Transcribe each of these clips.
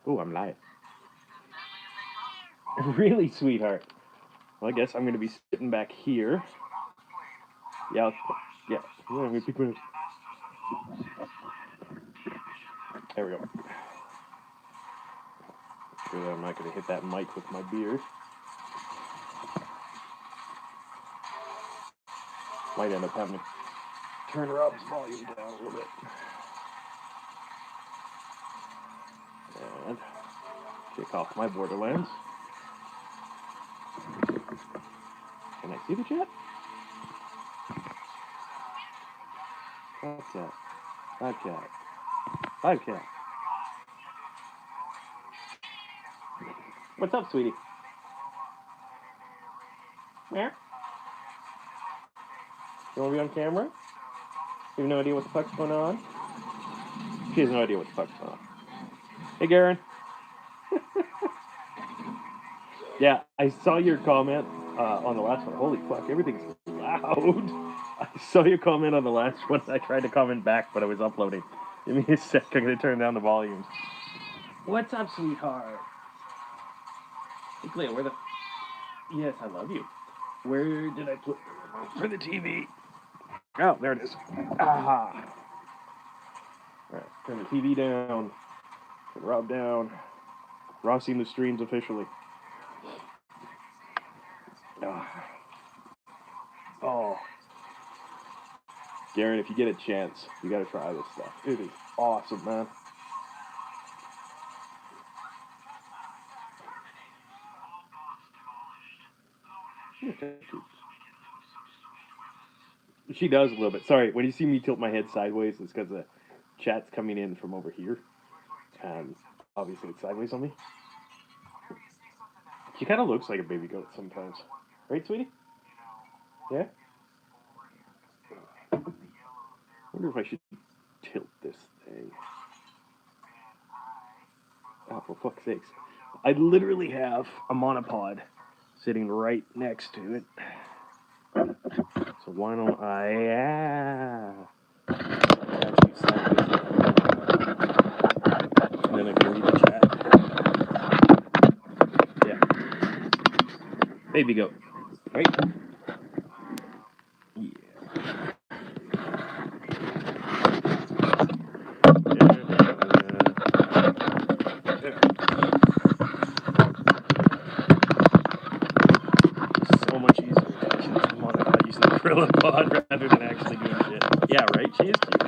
Oh, I'm lying. Really, sweetheart. Well, I guess I'm gonna be sitting back here. Yeah, yeah. I'm gonna pick one. There we go. Sure that I'm not gonna hit that mic with my beard. Might end up having to turn Rob's volume down a little bit. And kick off my Borderlands. Can I see the chat? Five cat. Five cat. Five cat. What's up, sweetie? Where? You want to be on camera? You have no idea what the fuck's going on? She has no idea what the fuck's going on. Hey, Garen. Yeah, I saw your comment on the last one. Holy fuck, everything's loud. I saw your comment on the last one. I tried to comment back, but I was uploading. Give me a sec. I'm going to turn down the volumes. What's up, sweetheart? Hey, Cleo, where the... Yes, I love you. Where did I put the remote for the TV? Oh, there it is. Ah. All right, turn the TV down. Turn Rob down. Rob's seen the streams officially. Oh. Garen, if you get a chance, you gotta try this stuff. It is awesome, man. She does a little bit. Sorry, when you see me tilt my head sideways, it's because the chat's coming in from over here. And obviously it's sideways on me. She kind of looks like a baby goat sometimes. Right, sweetie? Yeah? I wonder if I should tilt this thing. Oh, for fuck's sakes. I literally have a monopod sitting right next to it. So why don't I... And then I can read the chat. Yeah. Baby goat. Right? Yeah. So much easier touching the monopod using the Gorilla Pod rather than actually doing shit. Yeah, right? She is cute.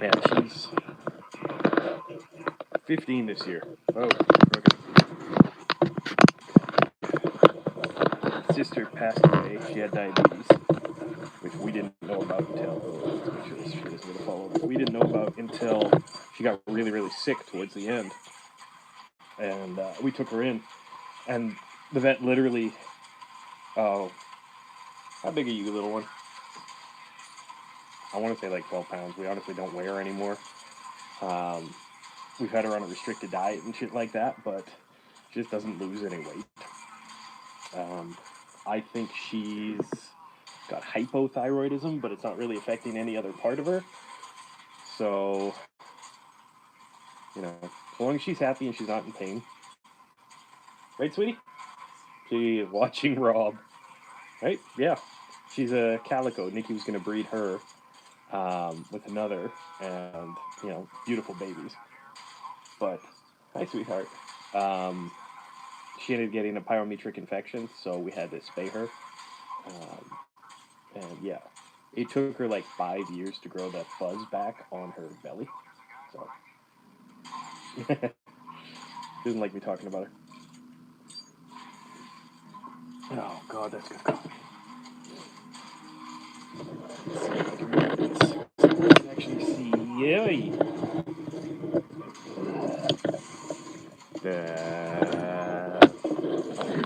Yeah, she's 15 this year. Oh, sister passed away. She had diabetes, which we didn't know about until. Let's make sure this shit is going to follow. We didn't know about until she got really, really sick towards the end, and we took her in, and the vet literally. Oh, how big are you, little one? I want to say like 12 pounds. We honestly don't weigh her anymore. We've had her on a restricted diet and shit like that, but she just doesn't lose any weight. I think she's got hypothyroidism, but it's not really affecting any other part of her. So, as long as she's happy and she's not in pain. Right, sweetie? She is watching Rob. Right? Yeah. She's a calico. Nikki was going to breed her with another, and, beautiful babies. But, hi, sweetheart. She ended up getting a pyrometric infection, so we had to spay her. And yeah, it took her like 5 years to grow that fuzz back on her belly. So, she doesn't like me talking about her. Oh God, that's good coffee. Let's see if I can move this. So I can actually see. Yay!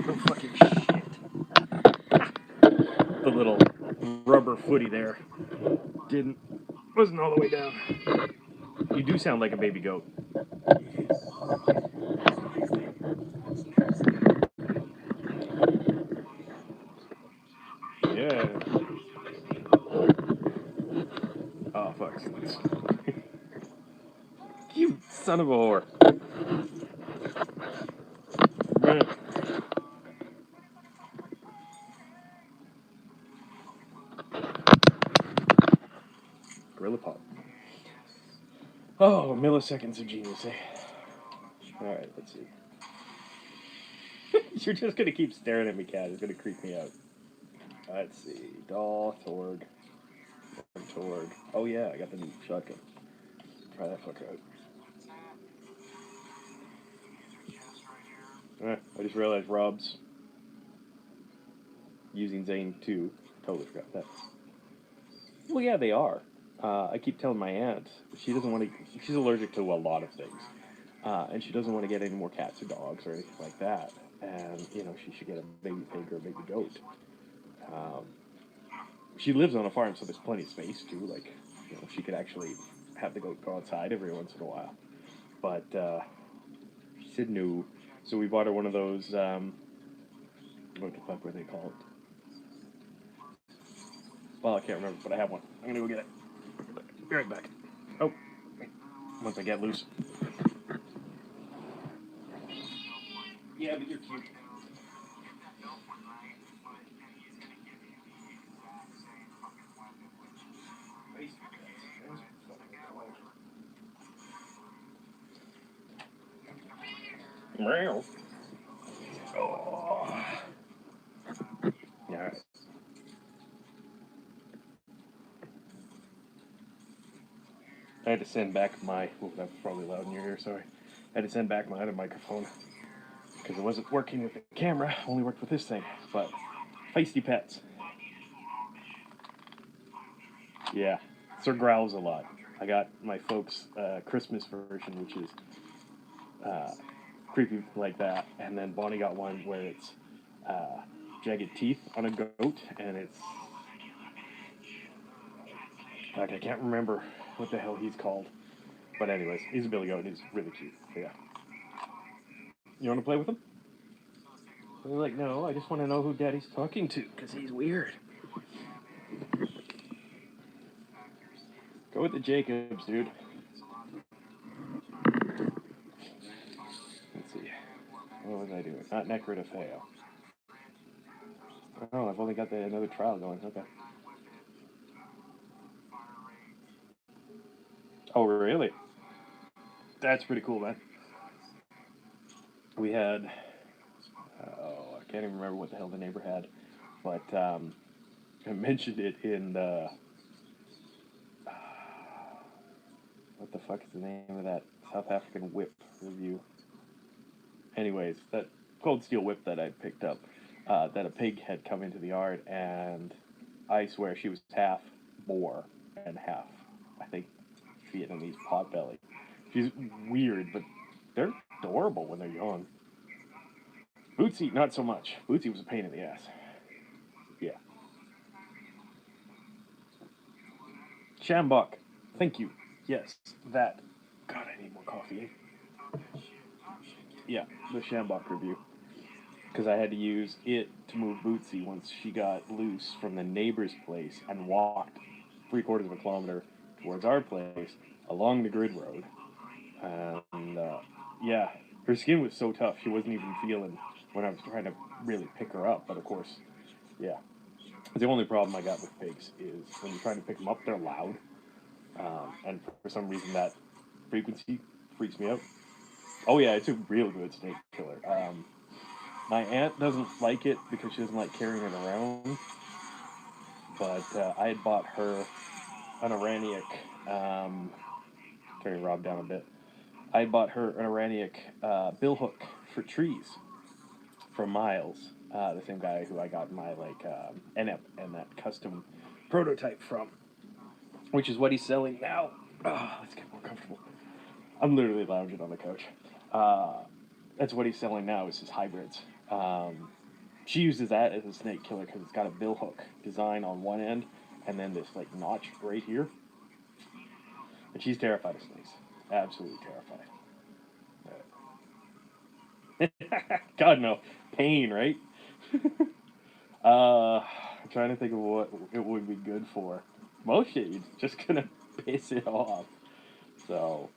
Oh, fucking shit. The little rubber footy there wasn't all the way down. You do sound like a baby goat. Yeah. Oh fuck. Son of a whore. Bleh. Gorilla Pop. Oh, milliseconds of genius, eh? Alright, let's see. You're just gonna keep staring at me, cat. It's gonna creep me out. Let's see. Doll, Torg. Torg. Oh yeah, I got the new shotgun. Try that fucker out. I just realized Rob's using Zane too. Totally forgot that. Well, yeah, they are. I keep telling my aunt she doesn't want to. She's allergic to a lot of things, and she doesn't want to get any more cats or dogs or anything like that. And she should get a baby pig or a baby goat. Um, she lives on a farm, so there's plenty of space too. Like, she could actually have the goat go outside every once in a while. But she said no, so we bought her one of those. What the fuck were they called? Well, I can't remember, but I have one. I'm gonna go get it. Be right back. Oh, once I get loose. Yeah, but you're cute. Meow. Oh. Alright. I had to send back my. Oh, that's probably loud in your ear, sorry. I had to send back my other microphone because it wasn't working with the camera, only worked with this thing. But, feisty pets. Yeah. Sir growls a lot. I got my folks' Christmas version, which is creepy like that, and then Bonnie got one where it's jagged teeth on a goat, and it's like I can't remember what the hell he's called, but anyways, he's a billy goat and he's really cute. So yeah, you want to play with him? They're like, no, I just want to know who Daddy's talking to because he's weird. Go with the Jacobs, dude. Let's see. What was I doing? Not Necrotafeo. Oh, I've only got another trial going. Okay. Oh, really? That's pretty cool, man. We had, I can't even remember what the hell the neighbor had, but I mentioned it in the, what the fuck is the name of that South African whip review? Anyways, that cold steel whip that I picked up, that a pig had come into the yard, and I swear she was half boar and half, I think, Vietnamese potbelly. She's weird, but they're adorable when they're young. Bootsy, not so much. Bootsy was a pain in the ass. Yeah. Shambok, thank you. Yes, that. God, I need more coffee. Yeah, the Shambok review. Because I had to use it to move Bootsy once she got loose from the neighbor's place and walked 3/4 of a kilometer towards our place along the grid road. And yeah, her skin was so tough she wasn't even feeling when I was trying to really pick her up. But of course, yeah. The only problem I got with pigs is when you're trying to pick them up, they're loud. And for some reason, that frequency freaks me out. Oh, yeah, it's a real good snake killer. My aunt doesn't like it because she doesn't like carrying it around. But I had bought her an Iraniac. Carry Rob down a bit. I bought her an Iraniac bill hook for trees from Miles, the same guy who I got my NEP and that custom prototype from, which is what he's selling now. Oh, let's get more comfortable. I'm literally lounging on the couch. That's what he's selling now is his hybrids. She uses that as a snake killer because it's got a bill hook design on one end and then this notch right here. And she's terrified of snakes. Absolutely terrified. God no, pain, right? I'm trying to think of what it would be good for. Most shades just gonna piss it off. So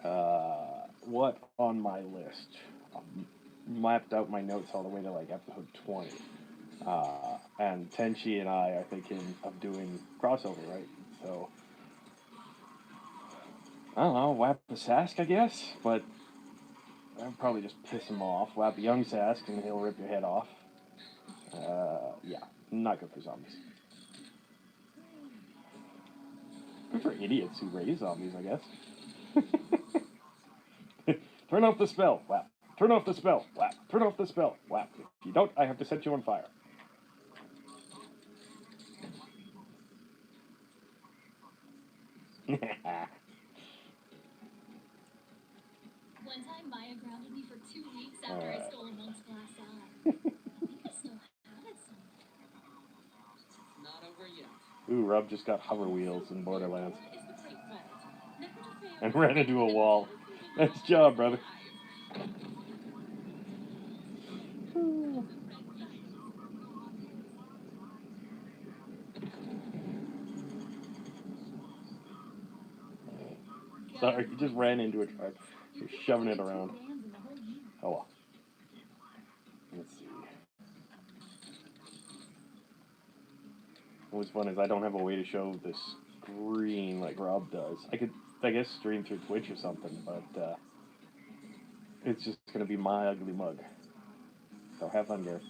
What on my list? Mapped out my notes all the way to like episode 20. And Tenchi and I are thinking of doing crossover, right? So, I don't know, whap the Sask, I guess, but that would probably just piss him off. Whap a young Sask and he'll rip your head off. Yeah, not good for zombies. Good for idiots who raise zombies, I guess. Turn off the spell, whap. Turn off the spell, whap. Turn off the spell, whap. If you don't, I have to set you on fire. One time Maya grounded me for 2 weeks after I stole a monk's glass eye. I think I still have it somewhere. It's not over yet. Ooh, Rob just got hover wheels in Borderlands. It's the Great Vault. Never to fail. And ran into a wall. Nice job, brother. Sorry, you just ran into a truck. You're shoving it around. Oh well. Let's see. What's fun is I don't have a way to show the screen like Rob does. I could, I guess, stream through Twitch or something, but it's just gonna be my ugly mug. So have fun, Gareth.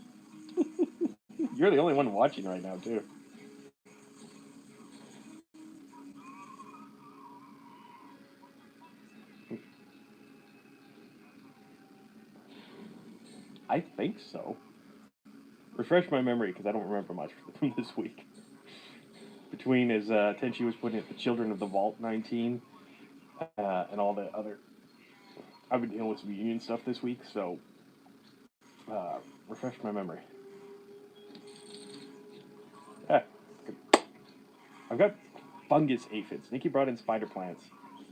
You're the only one watching right now, too. I think so. Refresh my memory, because I don't remember much from this week. Between his Tenchi was putting it the Children of the Vault 19 and all the other. I've been dealing with some union stuff this week, so refresh my memory. Yeah, I've got fungus aphids. Nikki brought in spider plants,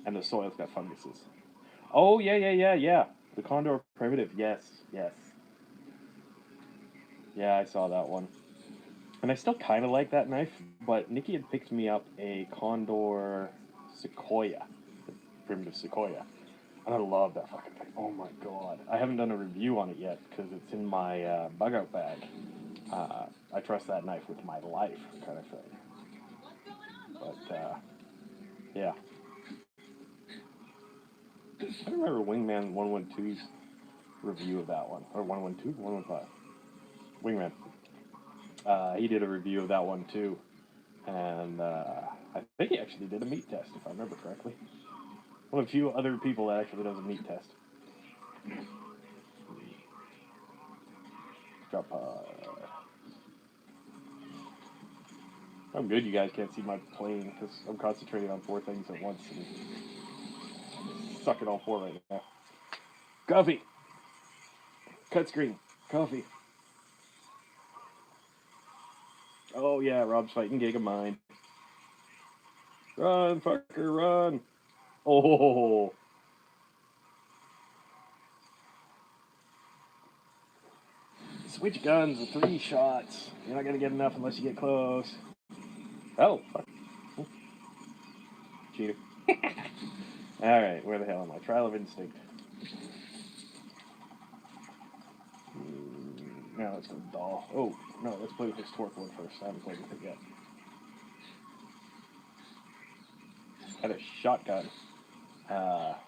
and the soil's got funguses. Oh yeah. The Condor primitive. Yes. Yeah, I saw that one. And I still kind of like that knife, but Nikki had picked me up a Condor Sequoia, the primitive Sequoia. And I love that fucking thing. Oh my god. I haven't done a review on it yet because it's in my bug out bag. I trust that knife with my life, kind of thing. But, yeah. I remember Wingman 112's review of that one. Or 112? 115. Wingman. He did a review of that one too. And I think he actually did a meat test, if I remember correctly. One of the few other people that actually does a meat test. Drop. I'm good. You guys can't see my plane because I'm concentrating on 4 things at once and sucking all 4 right now. Coffee. Cut screen. Coffee. Oh yeah, Rob's fighting Gigamine. Run, fucker, run. Oh. Switch guns with 3 shots. You're not gonna get enough unless you get close. Oh, fuck. Cheater. Alright, where the hell am I? Trial of Instinct. Now let's go doll. Oh, no, let's play with this torque one first. I haven't played with it yet. Had a shotgun. Let's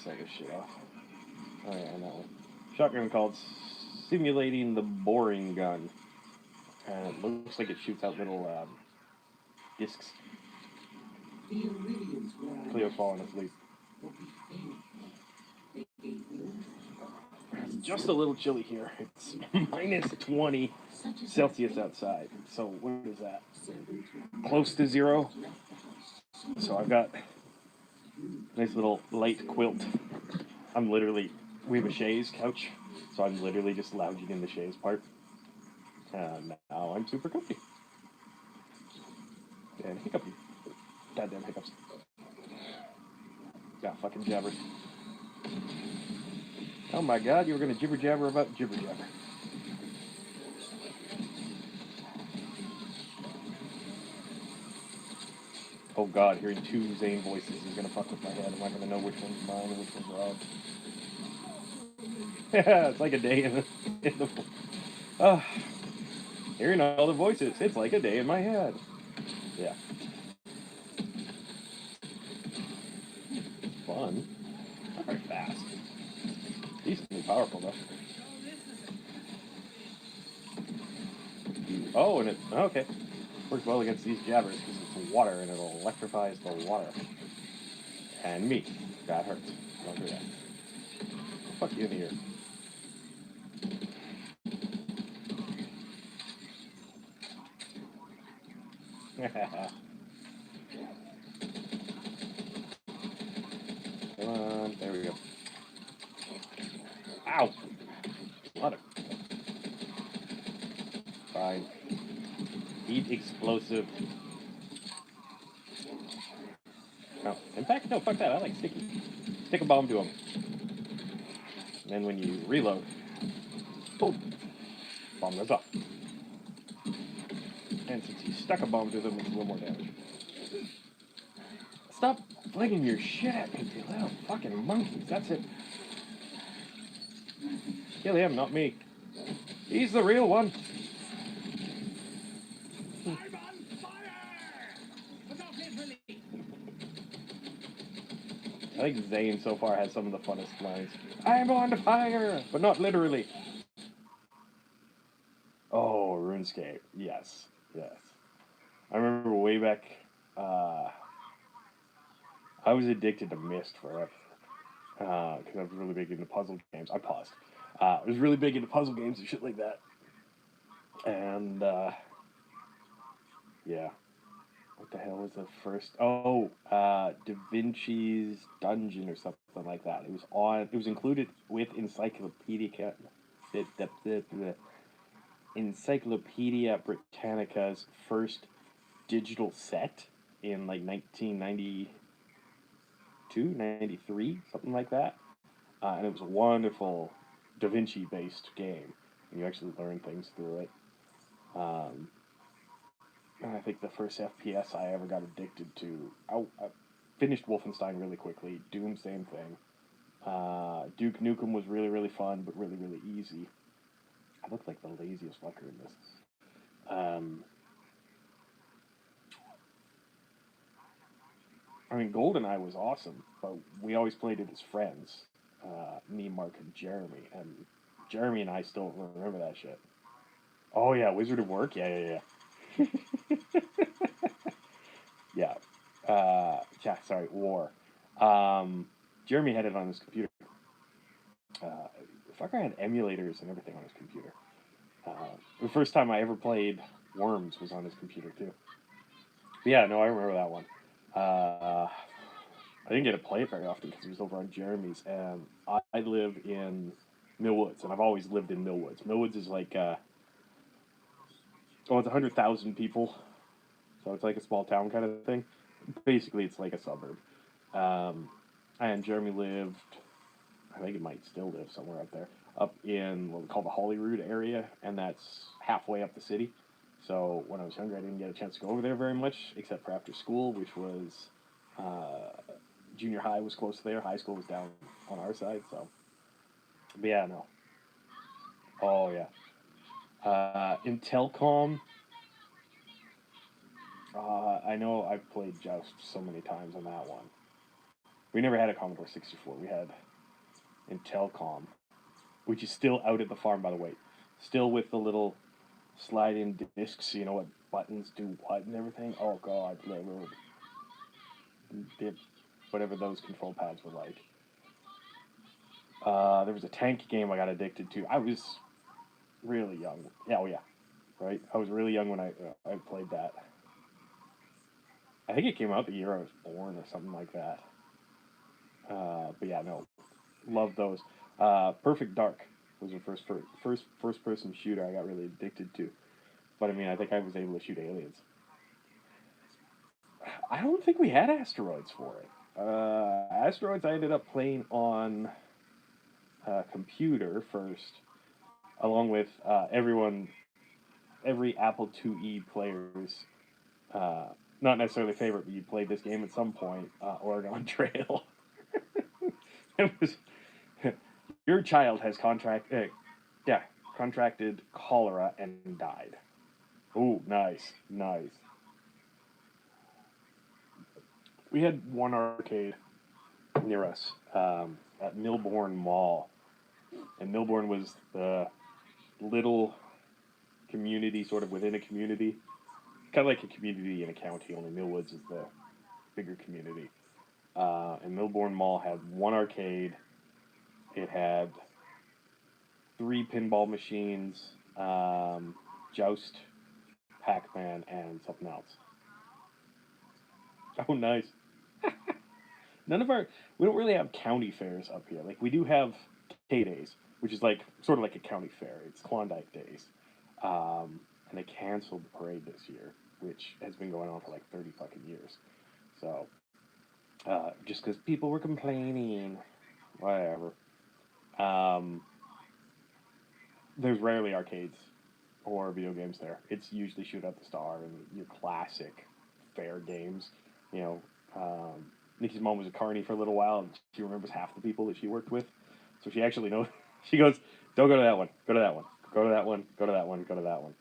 sell this shit off. Oh yeah, that one. Shotgun called Simulating the Boring Gun. And it looks like it shoots out little discs. Cleo's falling asleep. It's just a little chilly here. It's minus 20 Celsius outside. So what is that? Close to 0. So I've got a nice little light quilt. We have a chaise couch, so I'm literally just lounging in the chaise part. And now I'm super comfy. And hiccupy. Goddamn hiccups. Got fucking jabbered. Oh my god, you were gonna jibber jabber about jibber jabber. Oh god, hearing two Zane voices is gonna fuck with my head. I'm not gonna know which one's mine and which one's Rob. Yeah, it's like a day in the uh, hearing all the voices. It's like a day in my head. Yeah. Fun. Not very fast. Decently powerful though. Oh, and it okay. Works well against these jabbers because it's water and it electrifies the water. And me. That hurts. Don't do that. Fuck you in the ear. Come on, there we go. Ow! What a fine. Heat explosive. No. In fact, no, fuck that. I like sticky. Stick a bomb to him. And then when you reload, boom, bomb goes off. And since you stuck a bomb to them, it's a little more damage. Stop flinging your shit at me, you little fucking monkeys. That's it. Kill him, not me. He's the real one. I'm on fire! Look out here for me! I think Zane so far has some of the funnest lines. I'm on fire, but not literally. Oh, RuneScape. Yes, yes. I remember way back. I was addicted to Myst forever because I was really big into puzzle games. I paused. I was really big into puzzle games and shit like that. And yeah, what the hell was the first? Oh, Da Vinci's Dungeon or something like that. It was on. It was included with the Encyclopedia Britannica's first digital set in like 1992, 93, something like that. And it was a wonderful Da Vinci based game. And you actually learn things through it. Um, and I think the first FPS I ever got addicted to, I finished Wolfenstein really quickly. Doom, same thing. Duke Nukem was really, really fun, but really, really easy. I looked like the laziest fucker in this. I mean, GoldenEye was awesome, but we always played it as friends. Me, Mark, and Jeremy. And Jeremy and I still remember that shit. Oh, yeah, Wizard of Work? Yeah, yeah, yeah. Yeah. Yeah, sorry, War. Jeremy had it on his computer. The fucker had emulators and everything on his computer. The first time I ever played Worms was on his computer, too. But yeah, no, I remember that one. I didn't get to play it very often because it was over on Jeremy's, and I live in Millwoods, and I've always lived in Millwoods. Millwoods is like, it's 100,000 people, so it's like a small town kind of thing. Basically, it's like a suburb. Um, and Jeremy lived, I think it might still live somewhere up there, up in what we call the Holyrood area, and that's halfway up the city. So when I was younger, I didn't get a chance to go over there very much, except for after school, which was junior high was close there. High school was down on our side, so. But yeah, no. Oh yeah. In Telcom, I know I've played Joust so many times on that one. We never had a Commodore 64. We had Intelcom, which is still out at the farm, by the way. Still with the little slide-in discs, so you know what buttons do what and everything. Oh god, did whatever those control pads were like. There was a tank game I got addicted to. I was really young. Yeah, oh yeah, right. I was really young when I played that. I think it came out the year I was born or something like that. But yeah, no, love those. Perfect Dark was the first person shooter I got really addicted to. But I mean, I think I was able to shoot aliens. I don't think we had asteroids for it. Asteroids I ended up playing on computer first, along with every Apple IIe player's not necessarily favorite, but you played this game at some point, Oregon Trail. It was your child has contracted cholera and died. Oh, nice, nice. We had one arcade near us at Milbourne Mall, and Milbourne was the little community, sort of within a community, kind of like a community in a county. Only Millwoods is the bigger community. And Milbourne Mall had one arcade. It had three pinball machines, Joust, Pac-Man, and something else. Oh, nice. None of our we don't really have county fairs up here. Like we do have K Days, which is like sort of like a county fair. It's Klondike Days, and they canceled the parade this year, which has been going on for like 30 fucking years. So just because people were complaining, whatever. Um, there's rarely arcades or video games there. It's usually Shoot Out the Star and your classic fair games. You know, Nikki's mom was a carny for a little while, and she remembers half the people that she worked with. So she actually knows. She goes, "Don't go to that one. Go to that one. Go to that one. Go to that one. Go to that one."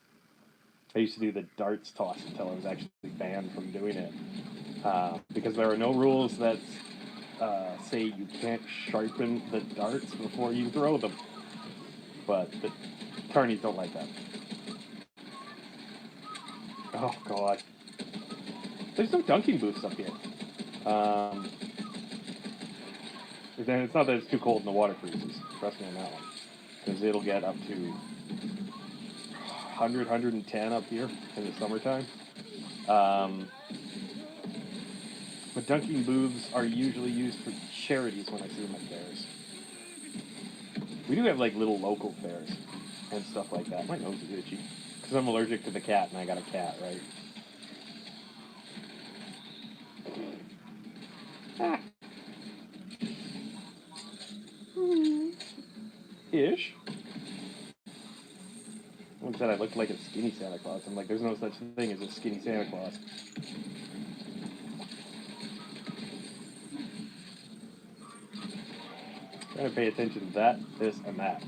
I used to do the darts toss until I was actually banned from doing it because there are no rules that say you can't sharpen the darts before you throw them. But the carnies don't like that. Oh God, there's no dunking booths up here. Um, then it's not that it's too cold and the water freezes. Trust me on that one, because it'll get up to 100, up here in the summertime. Um, but dunking booths are usually used for charities when I see them at fairs. We do have like little local fairs and stuff like that. My nose is itchy because I'm allergic to the cat and I got a cat, right? Ah. Ish. Someone said I looked like a skinny Santa Claus. I'm like, there's no such thing as a skinny Santa Claus. Trying to pay attention to that, this, and that.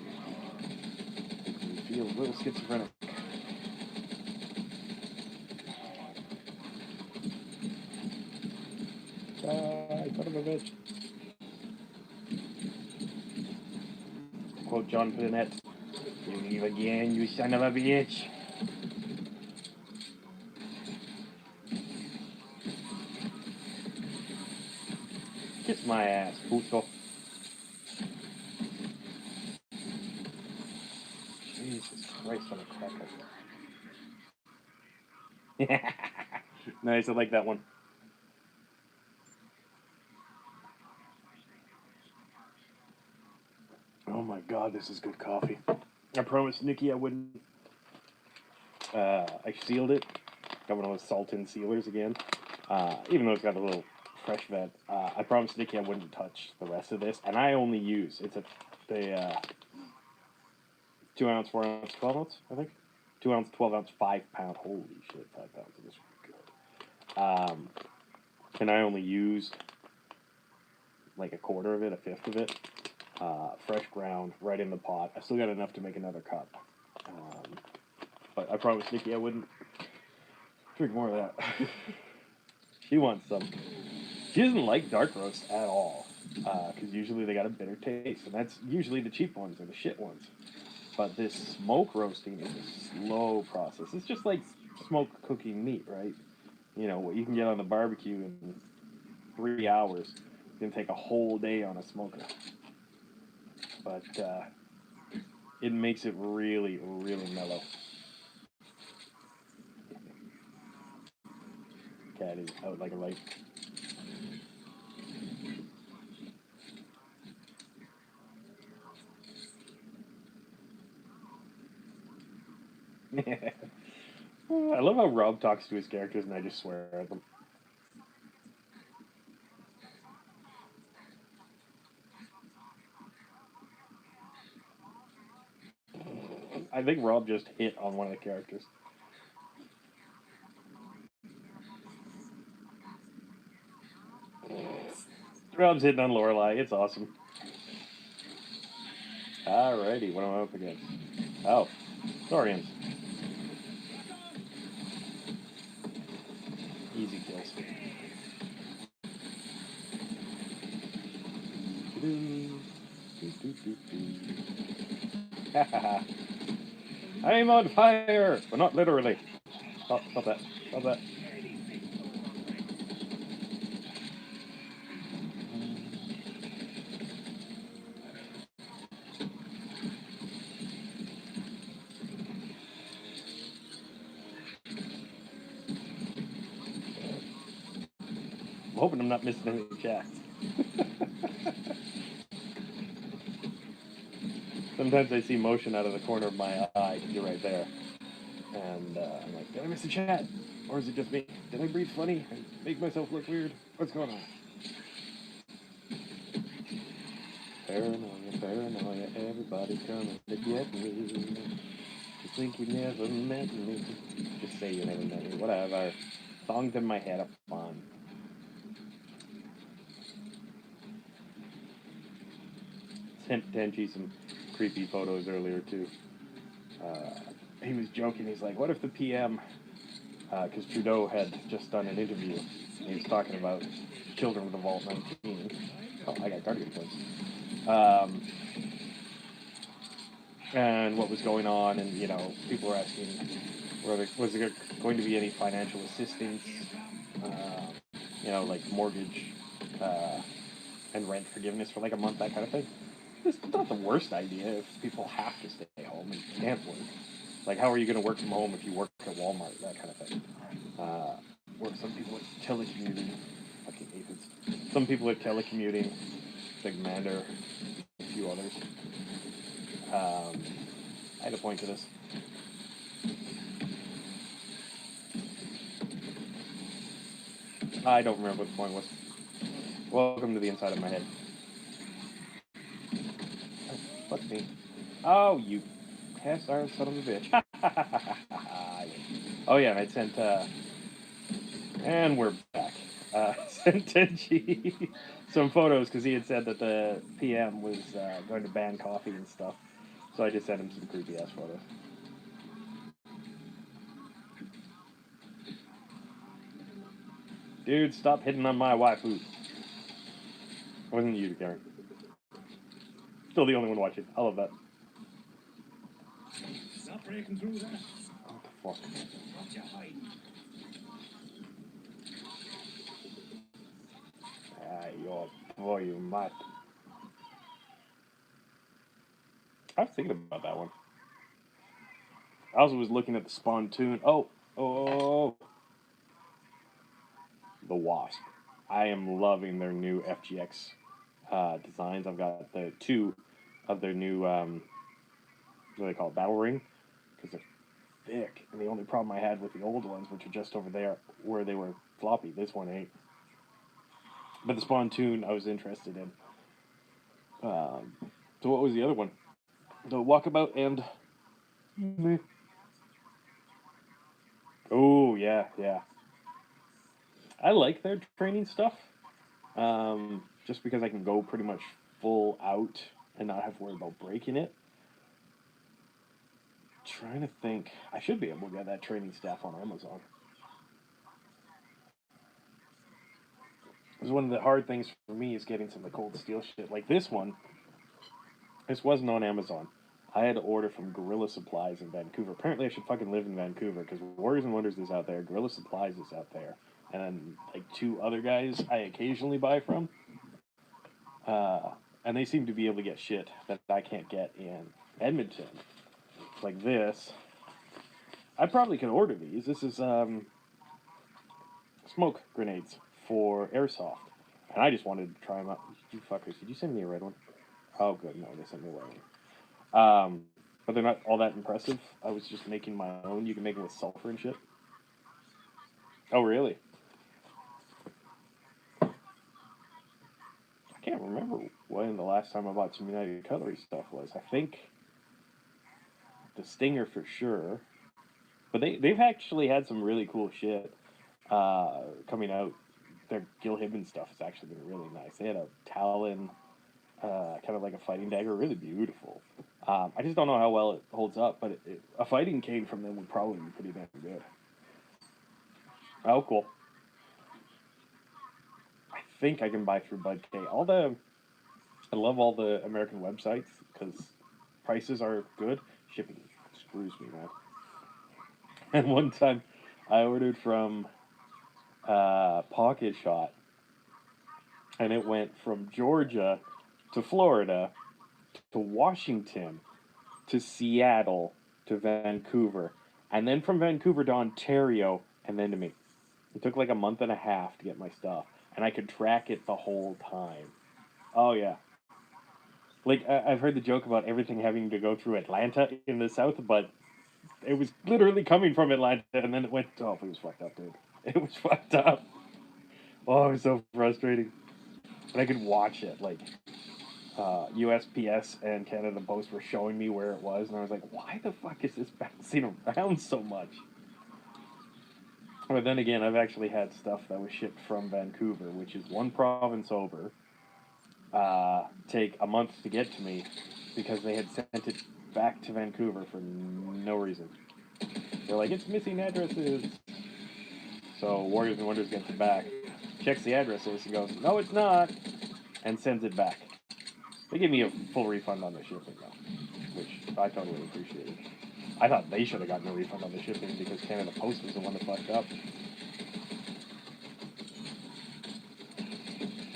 Makes me feel a little schizophrenic. Son of a bitch. To quote John Pinette, "You leave again, you son of a bitch." Kiss my ass, puto. Jesus Christ on a cracker. Nice, I like that one. Oh my God, this is good coffee. I promised Nikki I wouldn't. I sealed it. Got one of those salt-in sealers again. Even though it's got a little fresh vent, I promised Nikki I wouldn't touch the rest of this, and I only use the 2 ounce, 4 ounce, 12 ounce, I think. 2 ounce, 12 ounce, 5 pound. Holy shit, 5 pounds of this is good. And I only used like a quarter of it, a fifth of it, fresh ground, right in the pot. I still got enough to make another cup. But I promised Nikki I wouldn't drink more of that. She wants some. She doesn't like dark roast at all, because usually they got a bitter taste, and that's usually the cheap ones or the shit ones. But this smoke roasting is a slow process. It's just like smoke cooking meat, right? You know, what you can get on the barbecue in 3 hours, it's gonna take a whole day on a smoker. But it makes it really, really mellow. Cat is out like a light. I love how Rob talks to his characters and I just swear at them. I think Rob just hit on one of the characters. Rob's hitting on Lorelai. It's awesome. Alrighty, what am I up against? Oh, Saurians. Easy kills. I'm on fire! But not literally. Stop that. Stop that. I'm hoping I'm not missing any chats. Sometimes I see motion out of the corner of my eye. You're right there. And I'm like, did I miss a chat? Or is it just me? Did I breathe funny and make myself look weird? What's going on? Paranoia, everybody's coming to get me. You think you never met me? Just say you never met me. Whatever. Songs in my head are fun. Sent Tenchi some creepy photos earlier too. He was joking. He's like, "What if the PM?" Because Trudeau had just done an interview. He was talking about children with the Vault 19. Oh, I got Guardian points. And what was going on, and people were asking, was there going to be any financial assistance, like mortgage and rent forgiveness for like a month, that kind of thing. It's not the worst idea if people have to stay home and can't work. Like, how are you going to work from home if you work at Walmart, that kind of thing? Or some people are telecommuting. Fucking aphids. Some people are telecommuting. Big Mander, a few others. I had a point to this. I don't remember what the point was. Welcome to the inside of my head. Fuck me. Oh, you cast iron son of a bitch. Oh, yeah, and I sent, and we're back. Sent Tenchi some photos because he had said that the PM was going to ban coffee and stuff. So I just sent him some creepy ass photos. Dude, stop hitting on my waifu. Wasn't you, Karen. Still the only one watching. I love that. Stop breaking through that. What the fuck? What you hiding? Your boy, you might. I was thinking about that one. I also was looking at the Spawn tune. Oh, the Wasp. I am loving their new FGX designs. I've got the two of their new, what do they call it, Battle Ring? Because they're thick. And the only problem I had with the old ones, which are just over there, where they were floppy. This one ain't. But the Spawn tune I was interested in. So what was the other one? The Walkabout and... Oh, yeah. I like their training stuff. Just because I can go pretty much full out and not have to worry about breaking it. Trying to think. I should be able to get that training staff on Amazon. Because one of the hard things for me is getting some of the cold steel shit. Like this one, this wasn't on Amazon. I had to order from Gorilla Supplies in Vancouver. Apparently, I should fucking live in Vancouver because Warriors and Wonders is out there, Gorilla Supplies is out there, and then like two other guys I occasionally buy from. And they seem to be able to get shit that I can't get in Edmonton. Like this. I probably could order these. This is smoke grenades for airsoft. And I just wanted to try them out. You fuckers, did you send me a red one? Oh, good. No, they sent me a white one. But they're not all that impressive. I was just making my own. You can make them with sulfur and shit. Oh, really? I can't remember when the last time I bought some United Cutlery stuff was. I think the Stinger for sure. But they've actually had some really cool shit coming out their Gil Hibben stuff has actually been really nice. They had a Talon, kind of like a fighting dagger, really beautiful. I just don't know how well it holds up, but a fighting cane from them would probably be pretty damn good. Oh, cool. I think I can buy through Bud K. I love all the American websites because prices are good. Shipping screws me, man. And one time, I ordered from Pocket Shot, and it went from Georgia to Florida to Washington to Seattle to Vancouver, and then from Vancouver to Ontario, and then to me. It took like a month and a half to get my stuff, and I could track it the whole time. Oh yeah, like I've heard the joke about everything having to go through Atlanta in the South, but it was literally coming from Atlanta, and then it went. Oh, it was fucked up, dude. It was fucked up. Oh, it was so frustrating. And I could watch it like USPS and Canada Post were showing me where it was, and I was like, why the fuck is this bouncing around so much? But then again, I've actually had stuff that was shipped from Vancouver, which is one province over, take a month to get to me because they had sent it back to Vancouver for no reason. They're like, it's missing addresses. So Warriors and Wonders gets it back, checks the addresses, and goes, no, it's not, and sends it back. They gave me a full refund on the shipping, though, which I totally appreciated. I thought they should have gotten a refund on the shipping because Canada Post was the one that fucked up.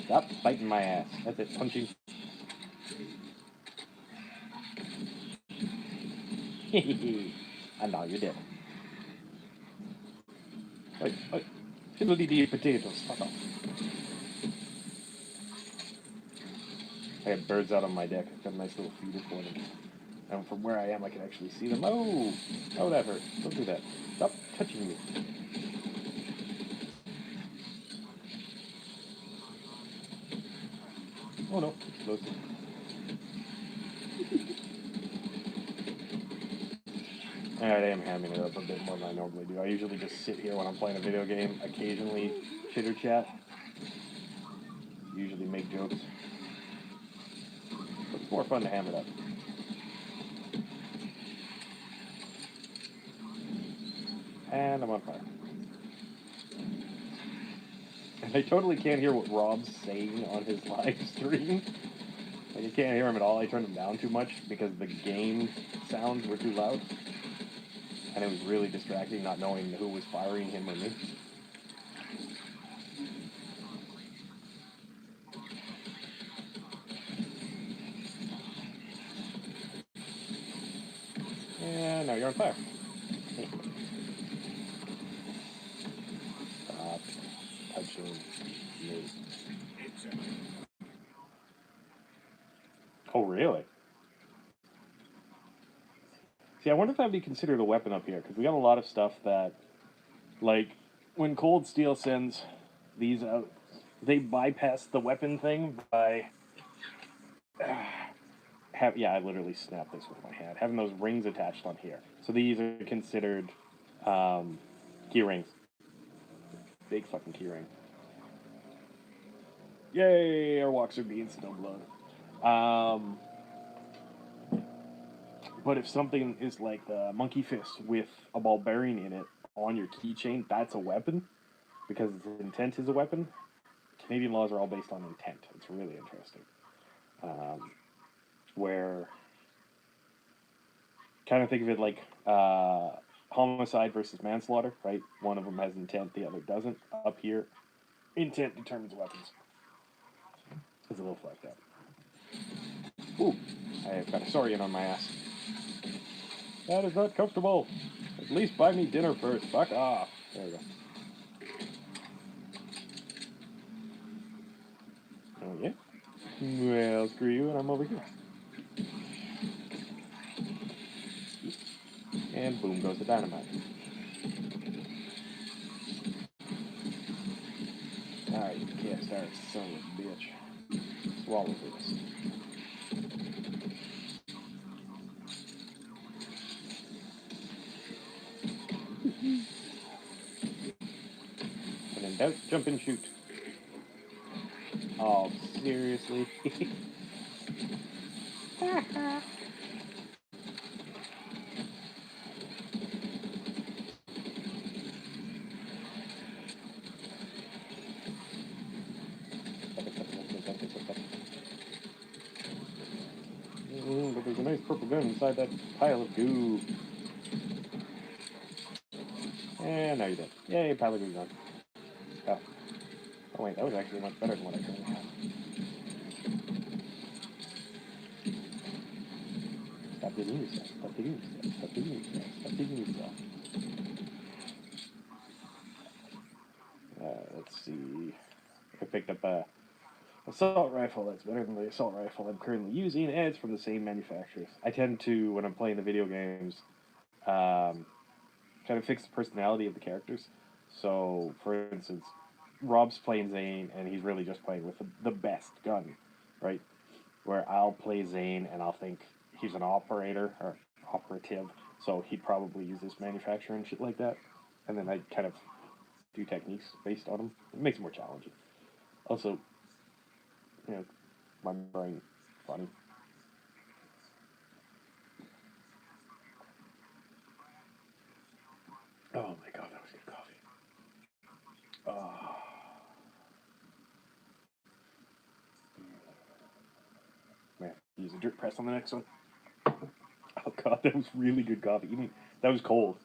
Stop biting my ass. That's it. Punching. And now you're dead. Wait, wait. Fiddly-dee potatoes. Fuck off. I have birds out on my deck. I've got a nice little feeder for them. And from where I am, I can actually see them. Oh! Oh, that hurt. Don't do that. Stop touching me. Oh no. Explosive. Alright, I am hamming it up a bit more than I normally do. I usually just sit here when I'm playing a video game, occasionally chitter chat, usually make jokes. But it's more fun to ham it up. And I'm on fire. And I totally can't hear what Rob's saying on his live stream. Like, I can't hear him at all. I turned him down too much because the game sounds were too loud. And it was really distracting not knowing who was firing him or me. And now you're on fire. Stop touching me. Oh, really? See, I wonder if that'd be considered a weapon up here, because we got a lot of stuff that, like, when Cold Steel sends these out, they bypass the weapon thing by yeah, I literally snapped this with my hand. Having those rings attached on here. So these are considered key rings. Big fucking key ring. Yay, our walks are being snowblown. But if something is like the monkey fist with a ball bearing in it on your keychain, that's a weapon because its intent is a weapon. Canadian laws are all based on intent. It's really interesting. Where kind of think of it like homicide versus manslaughter, right? One of them has intent, the other doesn't. Up here, intent determines weapons. It's a little fucked up. Ooh, I've got a saurian on my ass. That is not comfortable. At least buy me dinner first. Fuck off. There we go. Oh, yeah? Well, screw you, and I'm over here. And boom goes the dynamite. Alright, you can't start, son of a bitch. Swallow this. When in doubt, jump and shoot. Oh, seriously? But there's a nice purple gun inside that pile of goo. And now you're dead. Yay, pile of goo gone. Oh. Oh wait, that was actually much better than what I currently have. Stop digging yourself. Stop digging yourself. Stop digging yourself. Stop digging yourself. Let's see. I picked up a assault rifle that's better than the assault rifle I'm currently using, and it's from the same manufacturers. I tend to, when I'm playing the video games, um, try to fix the personality of the characters. So, for instance, Rob's playing Zane, and he's really just playing with the best gun, right? Where I'll play Zane, and I'll think he's an operator or operative, so he'd probably use this manufacturer and shit like that. And then I kind of do techniques based on him. It makes it more challenging. Also, you know, my brain funny. Oh my god, that was good coffee. Oh, man, use a drip press on the next one. Oh god, that was really good coffee. Even that was cold,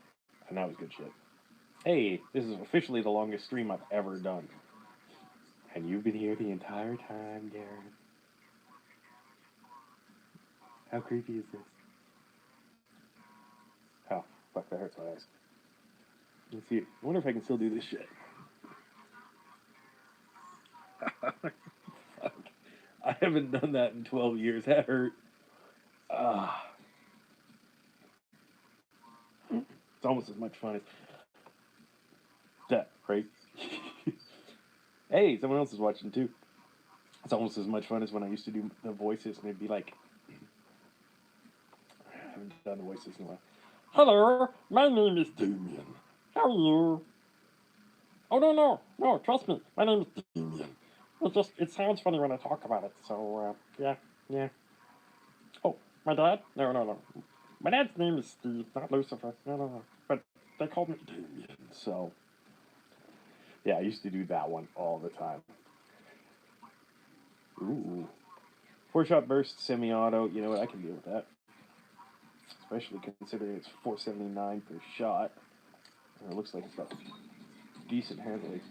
and that was good shit. Hey, this is officially the longest stream I've ever done, and you've been here the entire time, Darren. How creepy is this? Oh, fuck, that hurts my eyes. Let's see. I wonder if I can still do this shit. Fuck. I haven't done that in 12 years. That hurt. Ah. It's almost as much fun as that, right? Hey, someone else is watching too. It's almost as much fun as when I used to do the voices, and it'd be like, I haven't done the voices in a while. Hello, my name is Damien. How are you? Oh no, trust me, my name is Damien. It sounds funny when I talk about it. So yeah. Oh, my dad? No. My dad's name is Steve, not Lucifer. No. But they called me Damien. So yeah, I used to do that one all the time. Ooh. 4-shot burst, semi-auto. You know what? I can deal with that. Especially considering it's 479 per shot. And it looks like it's got decent handling.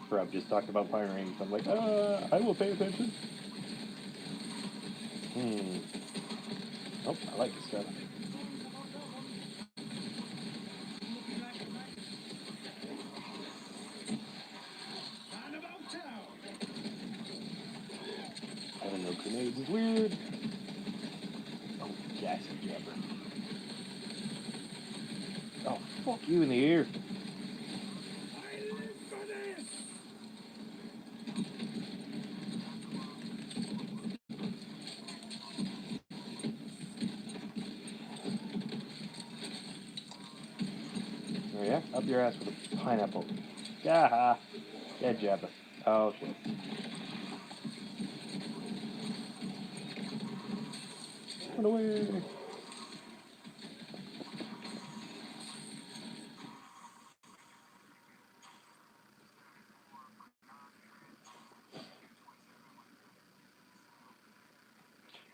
Rob just talked about firing. So I'm like, I will pay attention. Oh, I like this gun. And about town. I don't know, grenades is weird. Oh, gas jabber. Oh, fuck you in the ear. I live for this. Oh yeah? Up your ass with a pineapple. Yaha. Yeah, jabber. Oh shit. Run away.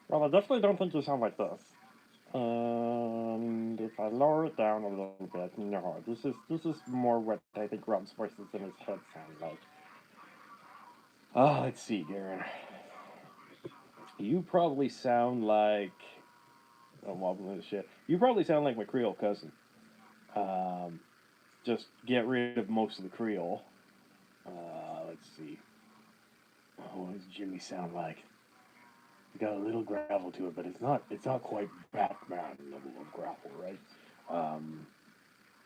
Well, I definitely don't think you sound like this. And if I lower it down a little bit, no, this is more what I think Rob's voices in his head sound like. Let's see, Darren. You probably sound like I'm wobbling this shit. You probably sound like my Creole cousin. Um, just get rid of most of the Creole. Let's see. Oh, what does Jimmy sound like? He's got a little gravel to it, but it's not quite Batman level of gravel, right? Um,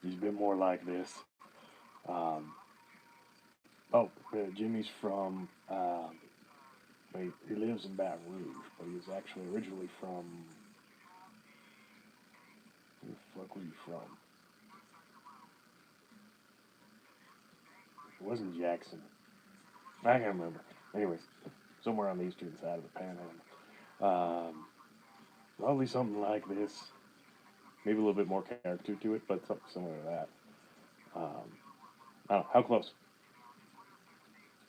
he's a bit more like this. Um, Jimmy's from he lives in Baton Rouge, but he was actually originally from where the fuck were you from? wasn't Jackson. I can't remember. Anyways, somewhere on the eastern side of the panhandle. Probably something like this. Maybe a little bit more character to it, but something similar to that. I don't know. How close?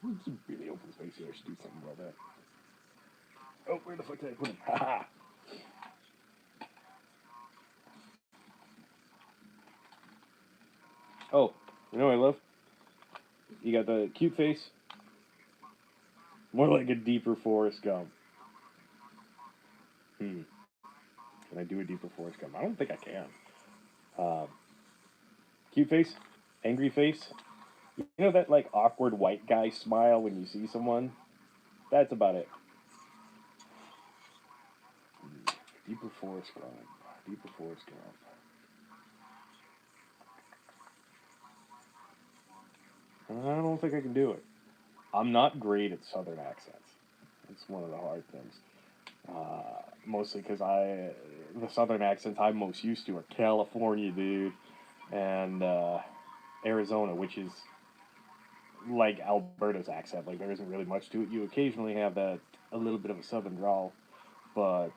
It's a really open space here. I should do something about that. Oh, where the fuck did I put him? Ha. Oh, you know what I love? You got the cute face. More like a deeper Forrest Gump. Hmm. Can I do a deeper Forrest Gump? I don't think I can. Uh, cute face, angry face. You know that like awkward white guy smile when you see someone? That's about it. Deeper Forrest Gump. Deeper Forrest Gump. I don't think I can do it. I'm not great at Southern accents. It's one of the hard things. Mostly because the Southern accents I'm most used to are California, dude, and Arizona, which is like Alberta's accent. Like there isn't really much to it. You occasionally have that a little bit of a Southern drawl, but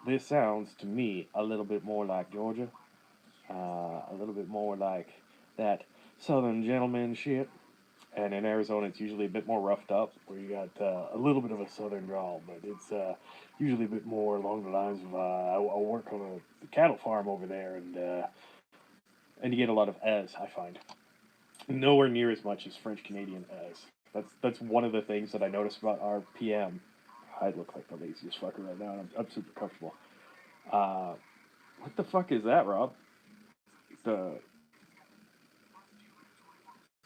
this sounds to me a little bit more like Georgia, a little bit more like that Southern gentleman shit. And in Arizona, it's usually a bit more roughed up, where you got a little bit of a southern drawl, but it's usually a bit more along the lines of I work on a cattle farm over there, and you get a lot of as I find nowhere near as much as French Canadian as. That's one of the things that I noticed about our PM. I look like the laziest fucker right now. And I'm super comfortable. Uh, what the fuck is that, Rob? The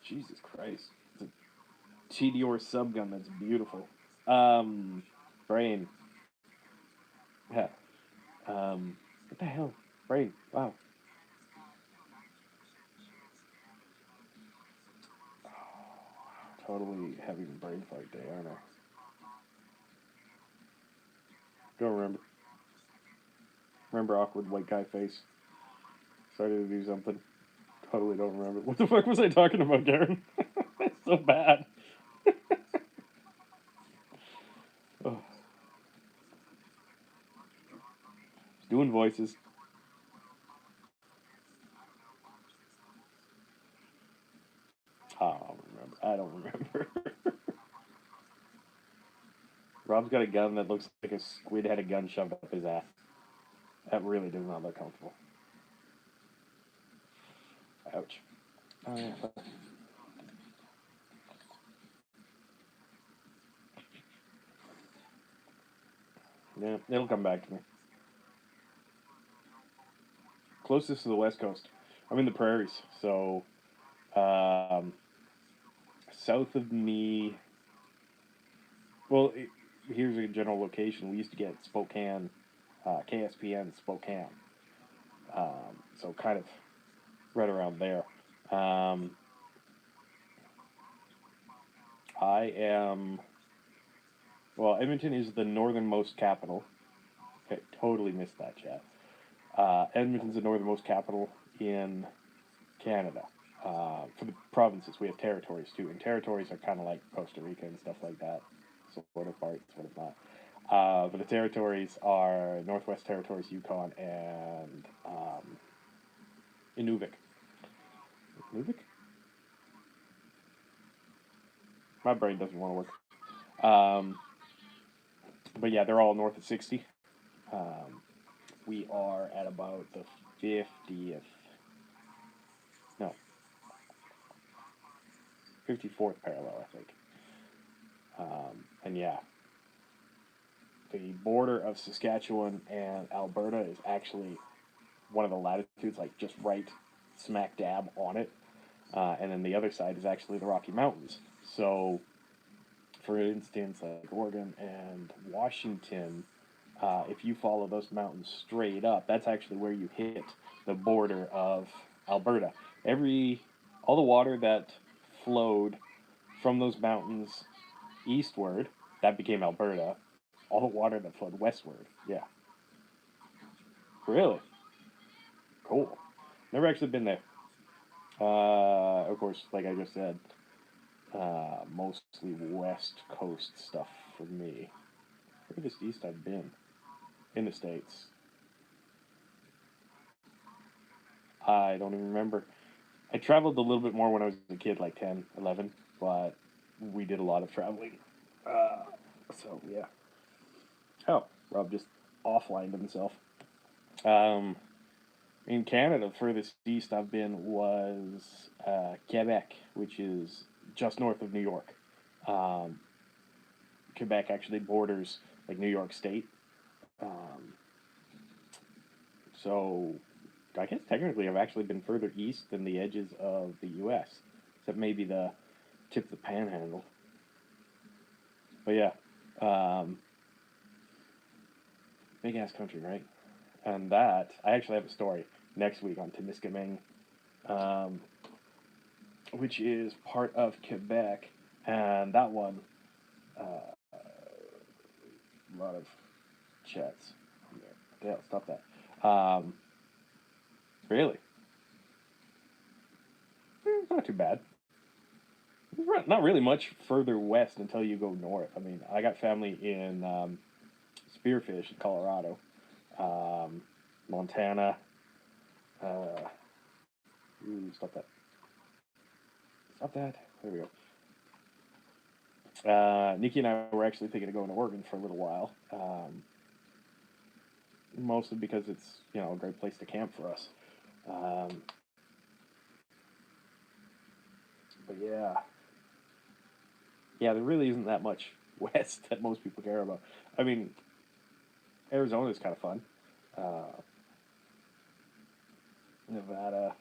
Jesus Christ, it's a TDR subgun that's beautiful. Um, Brain. Yeah. What the hell? Brain. Wow. Totally having a brain fart day, aren't I? Don't remember. Remember awkward white guy face. Started to do something. Totally don't remember. What the fuck was I talking about, Darren? That's so bad. Oh, doing voices. Oh, I don't remember. I don't remember. Rob's got a gun that looks like a squid had a gun shoved up his ass. That really does not look comfortable. Ouch. Yeah, it'll come back to me. Closest to the West Coast. I'm in the prairies, so um, south of me. Well, here's a general location. We used to get Spokane, KSPN Spokane. So kind of right around there. Um, I am. Well, Edmonton is the northernmost capital. Okay, totally missed that, chat. Edmonton's the northernmost capital in Canada. For the provinces, we have territories too, and territories are kind of like Costa Rica and stuff like that. Sort of parts, sort of not. But the territories are Northwest Territories, Yukon, and Inuvik. Inuvik? My brain doesn't want to work. But yeah, they're all north of 60. Um, we are at about the 50th, no, 54th parallel, I think. And yeah, the border of Saskatchewan and Alberta is actually one of the latitudes, like just right smack dab on it. And then the other side is actually the Rocky Mountains. So, for instance, like Oregon and Washington, if you follow those mountains straight up, that's actually where you hit the border of Alberta. All the water that flowed from those mountains eastward, that became Alberta. All the water that flowed westward, yeah. Really? Cool. Never actually been there. Of course, like I just said, Mostly West Coast stuff for me. Furthest east I've been in the States, I don't even remember. I traveled a little bit more when I was a kid, like 10, 11, but we did a lot of traveling. Uh, so, yeah. Oh, Rob just offlined himself. Um, in Canada, the furthest east I've been was Quebec, which is just north of New York. Um, Quebec actually borders like New York State. Um, so I guess technically I've actually been further east than the edges of the U.S., except maybe the tip of the panhandle. But yeah, um, big ass country, right? And that I actually have a story next week on Temiskaming, um, which is part of Quebec, and that one, a lot of chats. Yeah, stop that. Really, not too bad. Not really much further west until you go north. I mean, I got family in Spearfish in Colorado, um, Montana. Uh, stop that. Stop that. There we go. Nikki and I were actually thinking of going to Oregon for a little while, mostly because it's a great place to camp for us. Um, but yeah, yeah, there really isn't that much west that most people care about. I mean, Arizona is kind of fun. Uh, Nevada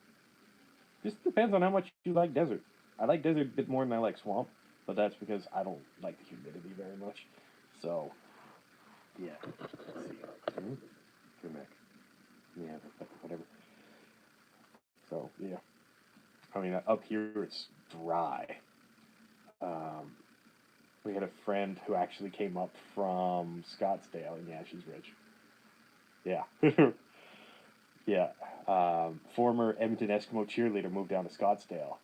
just depends on how much you like desert. I like desert a bit more than I like swamp, but that's because I don't like the humidity very much. So yeah, let's see. Come back. Yeah, whatever. So yeah, I mean up here it's dry. Um, we had a friend who actually came up from Scottsdale, and yeah, she's rich. Yeah, yeah. Former Edmonton Eskimo cheerleader moved down to Scottsdale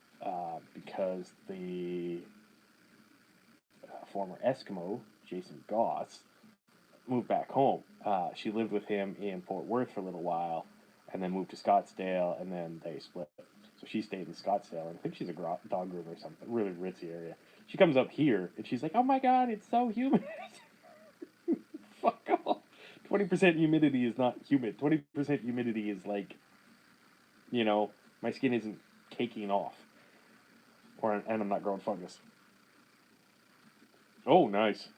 because the former Eskimo Jason Goss moved back home. She lived with him in Fort Worth for a little while, and then moved to Scottsdale, and then they split. So she stayed in Scottsdale, and I think she's a dog groomer or something, really ritzy area. She comes up here, and she's like, "Oh my god, it's so humid." Fuck off. 20% humidity is not humid. 20% humidity is like, my skin isn't caking off, and I'm not growing fungus. Oh, nice.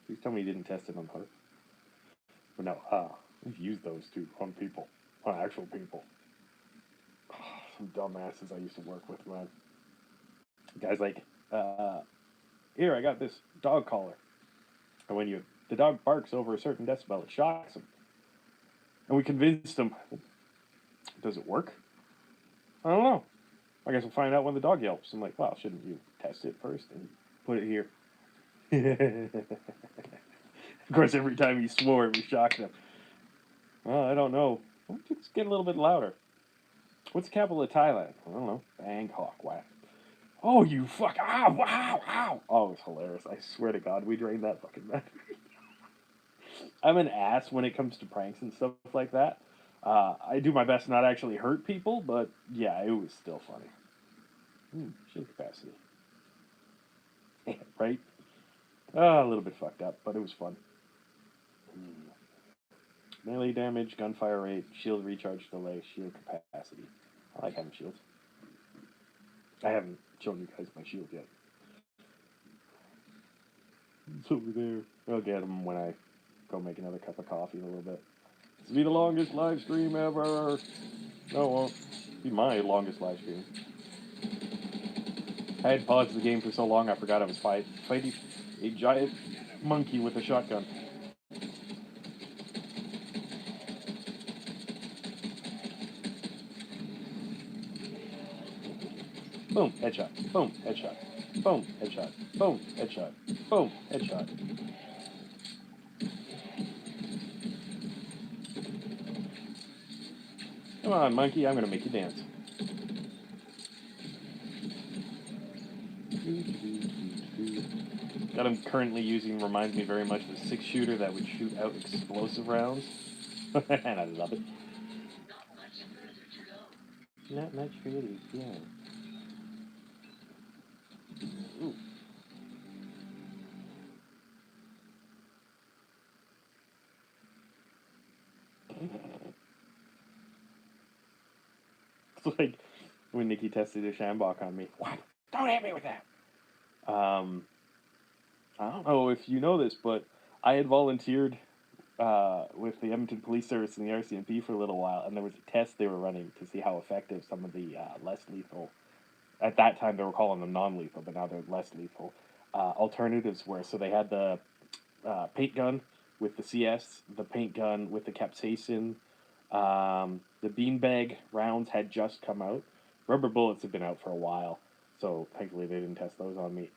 Please tell me you didn't test it on her. But no, we've used those two on people, on actual people. Some dumbasses I used to work with, man. Guys like, uh, here, I got this dog collar. And when the dog barks over a certain decibel, it shocks him. And we convinced him, does it work? I don't know. I guess we'll find out when the dog yelps. I'm like, well, shouldn't you test it first and put it here? Of course, every time he swore, we shocked him. Well, I don't know. Why don't you just get a little bit louder? What's the capital of Thailand? I don't know. Bangkok. Wow. Oh, you fuck. Ow, wow, ow. Oh, it's hilarious. I swear to God, we drained that fucking man. I'm an ass when it comes to pranks and stuff like that. I do my best not actually hurt people, but yeah, it was still funny. Shield capacity. Right? A little bit fucked up, but it was fun. Melee damage, gunfire rate, shield recharge delay, shield capacity. I like having shields. I haven't shown you guys my shield yet. It's over there. I'll get them when I go make another cup of coffee in a little bit. This will be the longest live stream ever. No, it won't. It'll be my longest live stream. I had paused the game for so long I forgot I was fighting a giant monkey with a shotgun. Boom, headshot. Boom, headshot. Boom, headshot. Boom, headshot. Boom, headshot. Come on, monkey, I'm gonna make you dance. That I'm currently using reminds me very much of a 6-shooter that would shoot out explosive rounds. And I love it. Not much really, yeah. Ooh. It's like when Nikki tested a shambok on me. What? Don't hit me with that. I don't know if you know this, but I had volunteered with the Edmonton Police Service and the RCMP for a little while, and there was a test they were running to see how effective some of the less lethal, at that time they were calling them non-lethal, but now they're less lethal, alternatives were. So they had the paint gun with the CS, the paint gun with the capsaicin, the beanbag rounds had just come out. Rubber bullets have been out for a while, so thankfully they didn't test those on me.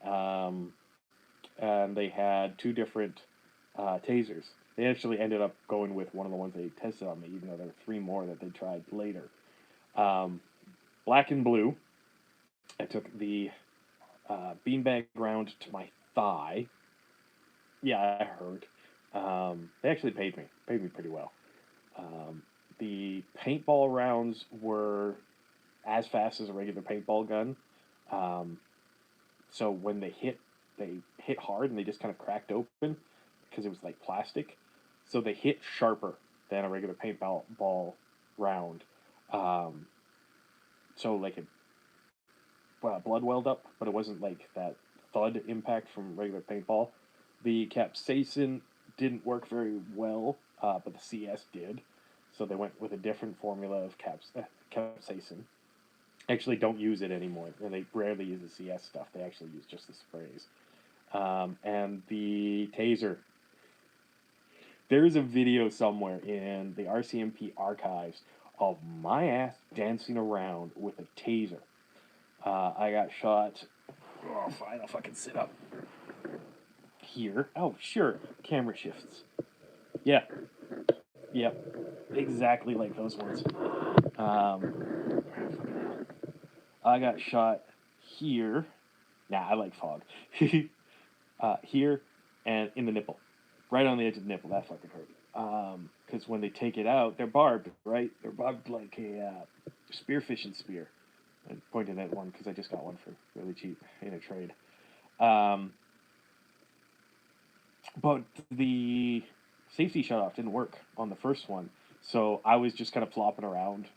And they had 2 different tasers. They actually ended up going with one of the ones they tested on me, even though there were 3 more that they tried later. Black and blue. I took the beanbag round to my thigh. Yeah, I heard. They actually paid me pretty well. The paintball rounds were as fast as a regular paintball gun. So when they hit hard and they just kind of cracked open because it was like plastic. So they hit sharper than a regular paintball round. So like it blood welled up, but it wasn't like that thud impact from regular paintball. The capsaicin didn't work very well, but the CS did. So they went with a different formula of capsaicin. Actually, don't use it anymore. They rarely use the CS stuff. They actually use just the sprays. And the taser. There is a video somewhere in the RCMP archives of my ass dancing around with a taser. I got shot. Oh, fine, I'll fucking sit up. Here. Oh, sure. Camera shifts. Yeah. Yep. Exactly like those ones. I got shot here. Nah, I like fog. Here and in the nipple. Right on the edge of the nipple. That fucking hurt. Because when they take it out, they're barbed, right? They're barbed like a spearfishing spear. I pointed at one because I just got one for really cheap in a trade. But the safety shutoff didn't work on the first one. So I was just kind of flopping around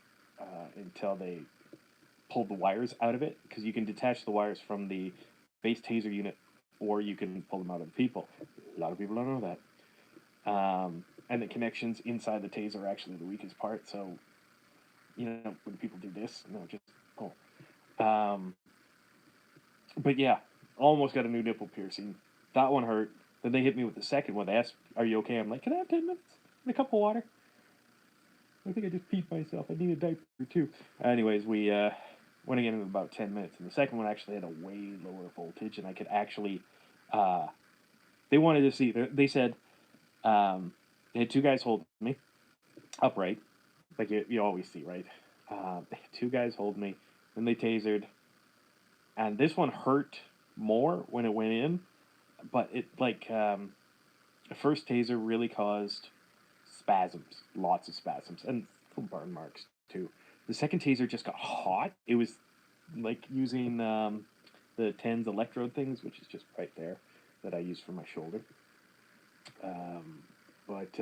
until they pulled the wires out of it, because you can detach the wires from the base taser unit, or you can pull them out of the people. A lot of people don't know that. And the connections inside the taser are actually the weakest part. So, when people do this, just oh. But yeah, almost got a new nipple piercing. That one hurt. Then they hit me with the second one. They asked, "Are you okay?" I'm like, "Can I have 10 minutes and a cup of water?" I think I just peed myself. I need a diaper too. Anyways, we went again in about 10 minutes. And the second one actually had a way lower voltage, and I could actually... they wanted to see... They said... they had 2 guys holding me upright, like you always see, right? They had 2 guys holding me. Then they tasered. And this one hurt more when it went in. But it, the first taser really caused spasms. Lots of spasms. And burn marks, too. The second taser just got hot. It was like using the TENS electrode things, which is just right there, that I use for my shoulder. But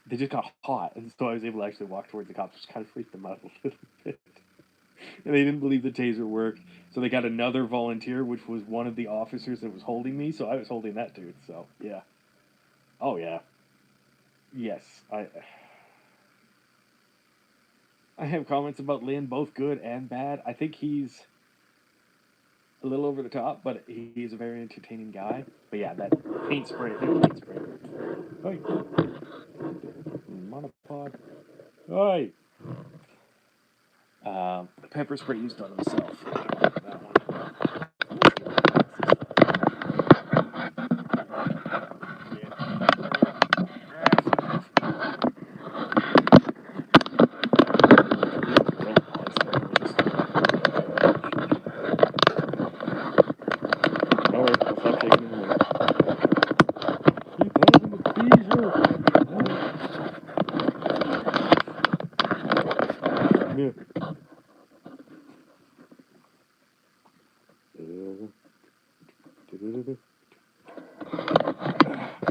they just got hot, and so I was able to actually walk towards the cops, which kind of freaked them out a little bit. And they didn't believe the taser worked, so they got another volunteer, which was one of the officers that was holding me, so I was holding that dude, so, yeah. Oh, yeah. Yes, I have comments about Lynn, both good and bad. I think he's a little over the top, but he's a very entertaining guy. But yeah, that paint spray. Oi. Monopod. Oi. Pepper spray used on himself. That one.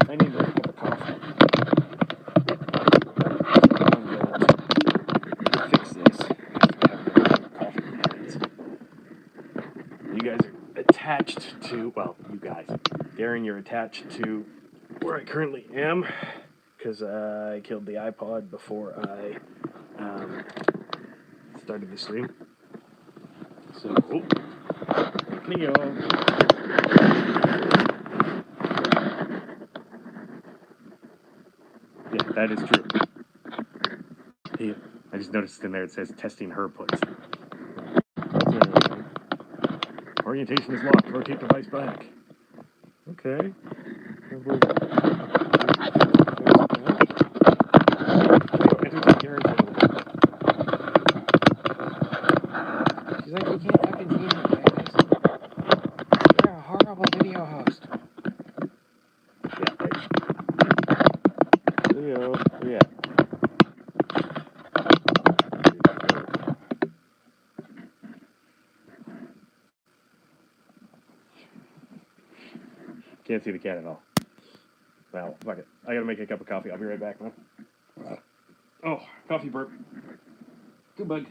I need a cup of coffee. Fix this. You guys are attached to, well, you guys. Darren, you're attached to where I currently am because I killed the iPod before I started the stream. So, Cleo. Yeah, that is true. Hey, I just noticed in there it says testing her puts. Orientation is locked. Rotate device back. Okay. She's like, you can't fucking change it, guys. You're a horrible video host. Yeah, right. Leo, yeah. Can't see the cat at all. Well, fuck it. I gotta make a cup of coffee. I'll be right back, man. Oh, coffee burp. Good bug.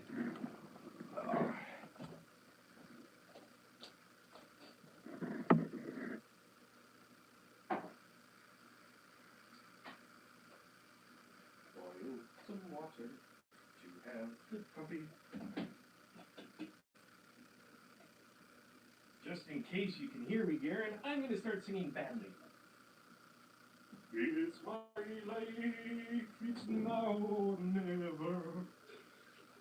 Boil some water to have good coffee. Just in case you can hear me, Garen, I'm gonna start singing badly. It's my life, it's now or never.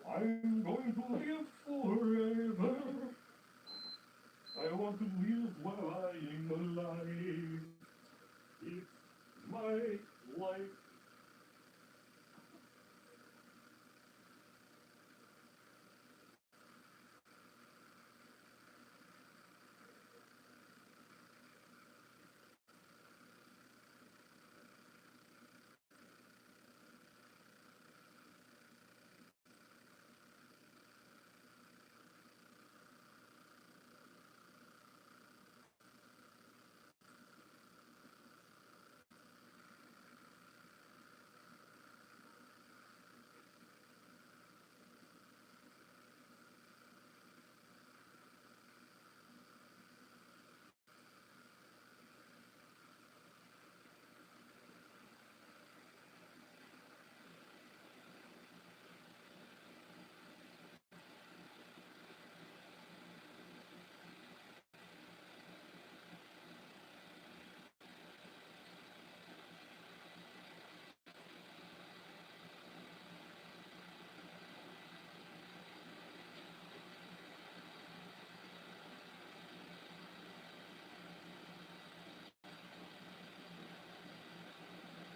I'm going to live forever. I want to live while I am alive. It's my life.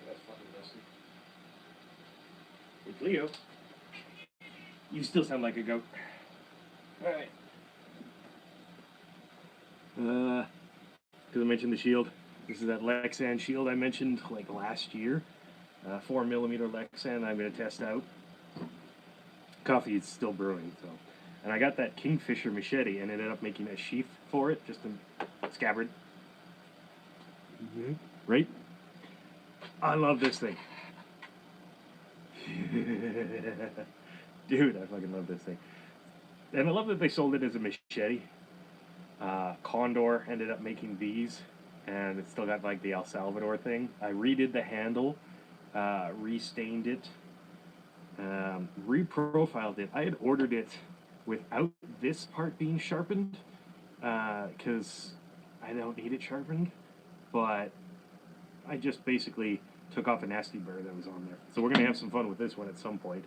That's fucking rusty. It's Leo. You still sound like a goat. Alright. Because I mentioned the shield. This is that Lexan shield I mentioned like last year. 4mm Lexan I'm going to test out. Coffee is still brewing, so. And I got that Kingfisher machete and ended up making a sheath for it, just a scabbard. Mm-hmm. Right? I love this thing. Dude, I fucking love this thing. And I love that they sold it as a machete. Condor ended up making these, and it's still got like the El Salvador thing. I redid the handle, restained it, reprofiled it. I had ordered it without this part being sharpened, because I don't need it sharpened, but I just basically took off a nasty burr that was on there. So we're going to have some fun with this one at some point,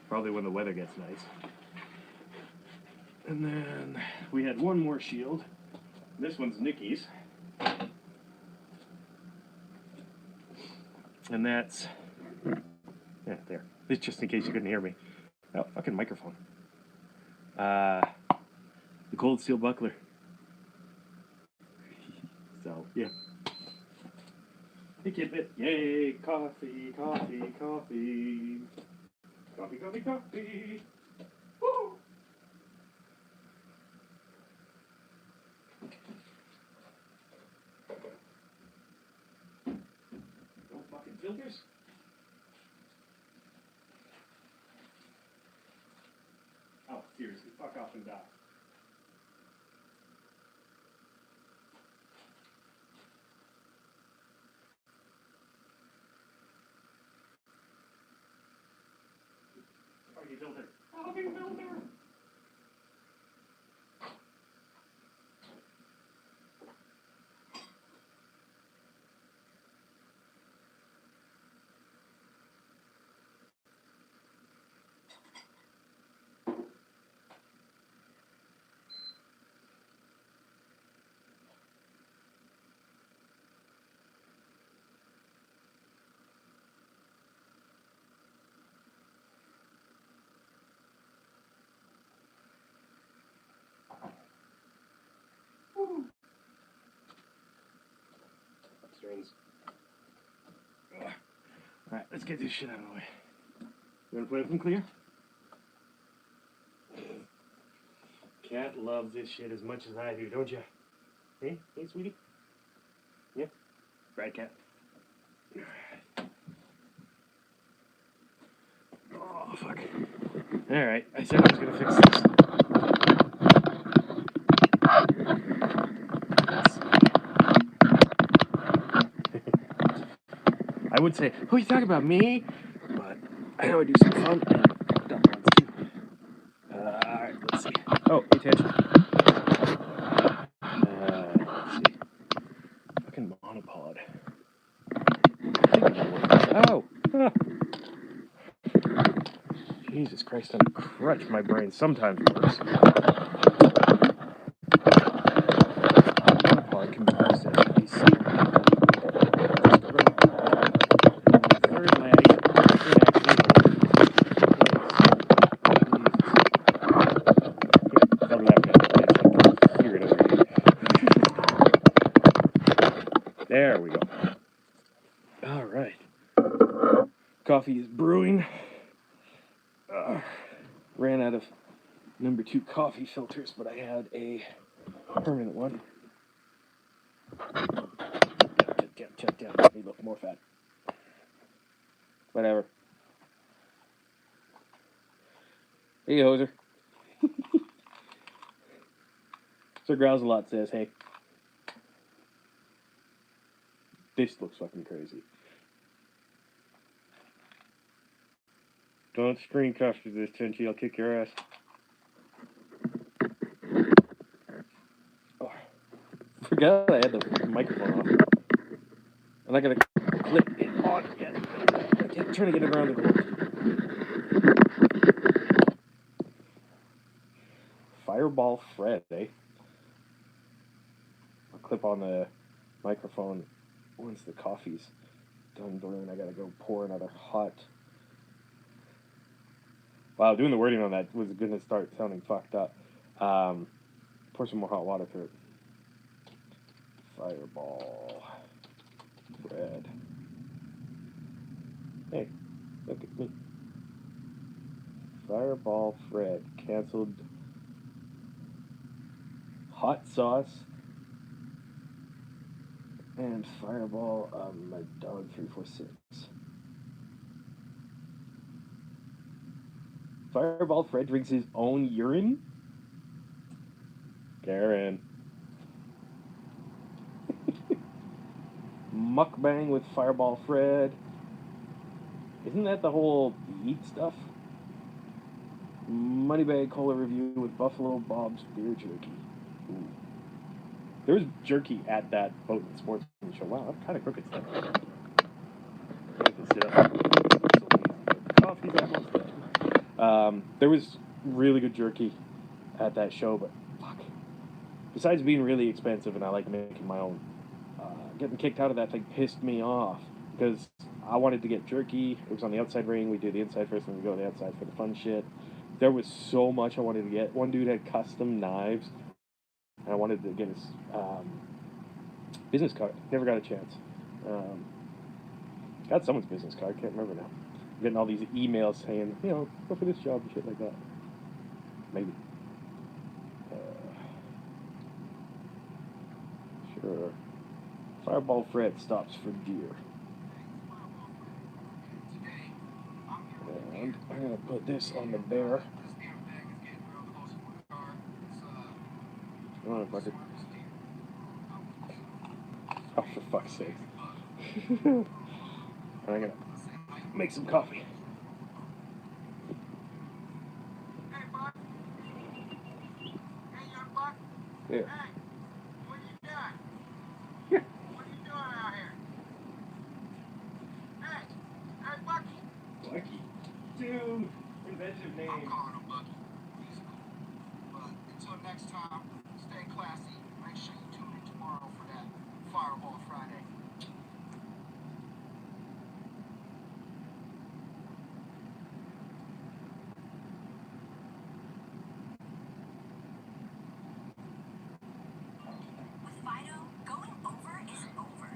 probably when the weather gets nice. And then we had one more shield. This one's Nikki's. And that's, yeah, there. It's just in case you couldn't hear me. Oh, fucking microphone. The cold steel buckler. So, yeah. Hey, Kidbit. Yay, coffee, coffee, coffee. Coffee, coffee, coffee. filters? Oh, seriously, fuck off and die. Fucking filter. Fucking filter! Alright, let's get this shit out of the way. You wanna play with them clear? Cat loves this shit as much as I do, don't you? Hey? Hey, sweetie? Yeah? Right, Cat? Oh, fuck. Alright, I said I was gonna fix this. I would say, oh, you talking about me? But I know I do some fun and dumb ones too. Alright, let's see. Oh, attention. Let's see. Fucking monopod. Oh! Ah. Jesus Christ, on a crutch, my brain sometimes works. Monopod can be used as a seat. Third leg should actually hold place. Hear it over here. There we go. All right. Coffee is brewing. Ran out of number 2 coffee filters, but I had a permanent one. Check down. Need look more fat. Whatever. Hey, hoser. Sir Growls a lot says, hey. This looks fucking crazy. Don't screen capture this, Tenchi. I'll kick your ass. Oh, forgot I had the microphone off. And I gotta clip it on again. I'm trying to get it around the globe. Fireball Fred, eh? I'll clip on the microphone once the coffee's done brewing. I gotta go pour another hot. Wow, doing the wording on that was gonna start sounding fucked up. Pour some more hot water through it. Fireball Fred. Hey, look at me. Fireball Fred canceled. Hot sauce and Fireball my dog 346. Fireball Fred drinks his own urine? Karen. Mukbang with Fireball Fred. Isn't that the whole eat stuff? Moneybag Cola review with Buffalo Bob's beer jerky. Ooh. There was jerky at that boat and sportsman show. Wow, that's kind of crooked stuff. I can sit up. Coffee's almost done. There was really good jerky at that show, but fuck. Besides being really expensive, and I like making my own, getting kicked out of that thing pissed me off because I wanted to get jerky. It was on the outside ring. We do the inside first, and we go to the outside for the fun shit. There was so much I wanted to get. One dude had custom knives, and I wanted to get his business card. Never got a chance. Got someone's business card. Can't remember now. I'm getting all these emails saying, you know, go for this job and shit like that. Maybe. Sure. Fireball Fred stops for deer. gonna put this on the bear. Oh, fuck it. Oh, for fuck's sake. I'm gonna make some coffee. Hey, Buck. Hey, young Buck. Yeah. Hey, what you doing? What are you doing out here? Hey, hey, Bucky. Lucky. Dude, inventive I'm name. calling him Bucky. He's cool. But until next time, stay classy. Make sure you tune in tomorrow for that Fireball Friday. With Fido, going over is over.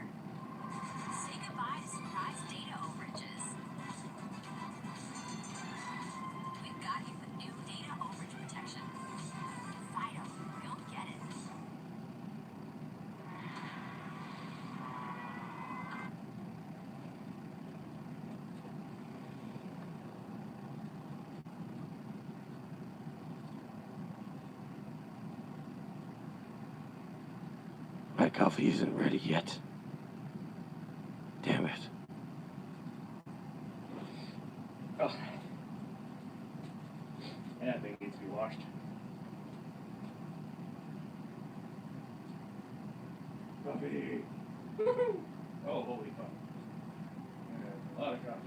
Say goodbye to surprise data overages. We've got you with new data overage protection. Fido, you'll get it. My coffee isn't ready yet. Damn it. Oh. Yeah, that thing needs to be washed. Coffee. Woohoo! Oh, holy fuck. A lot of coffee.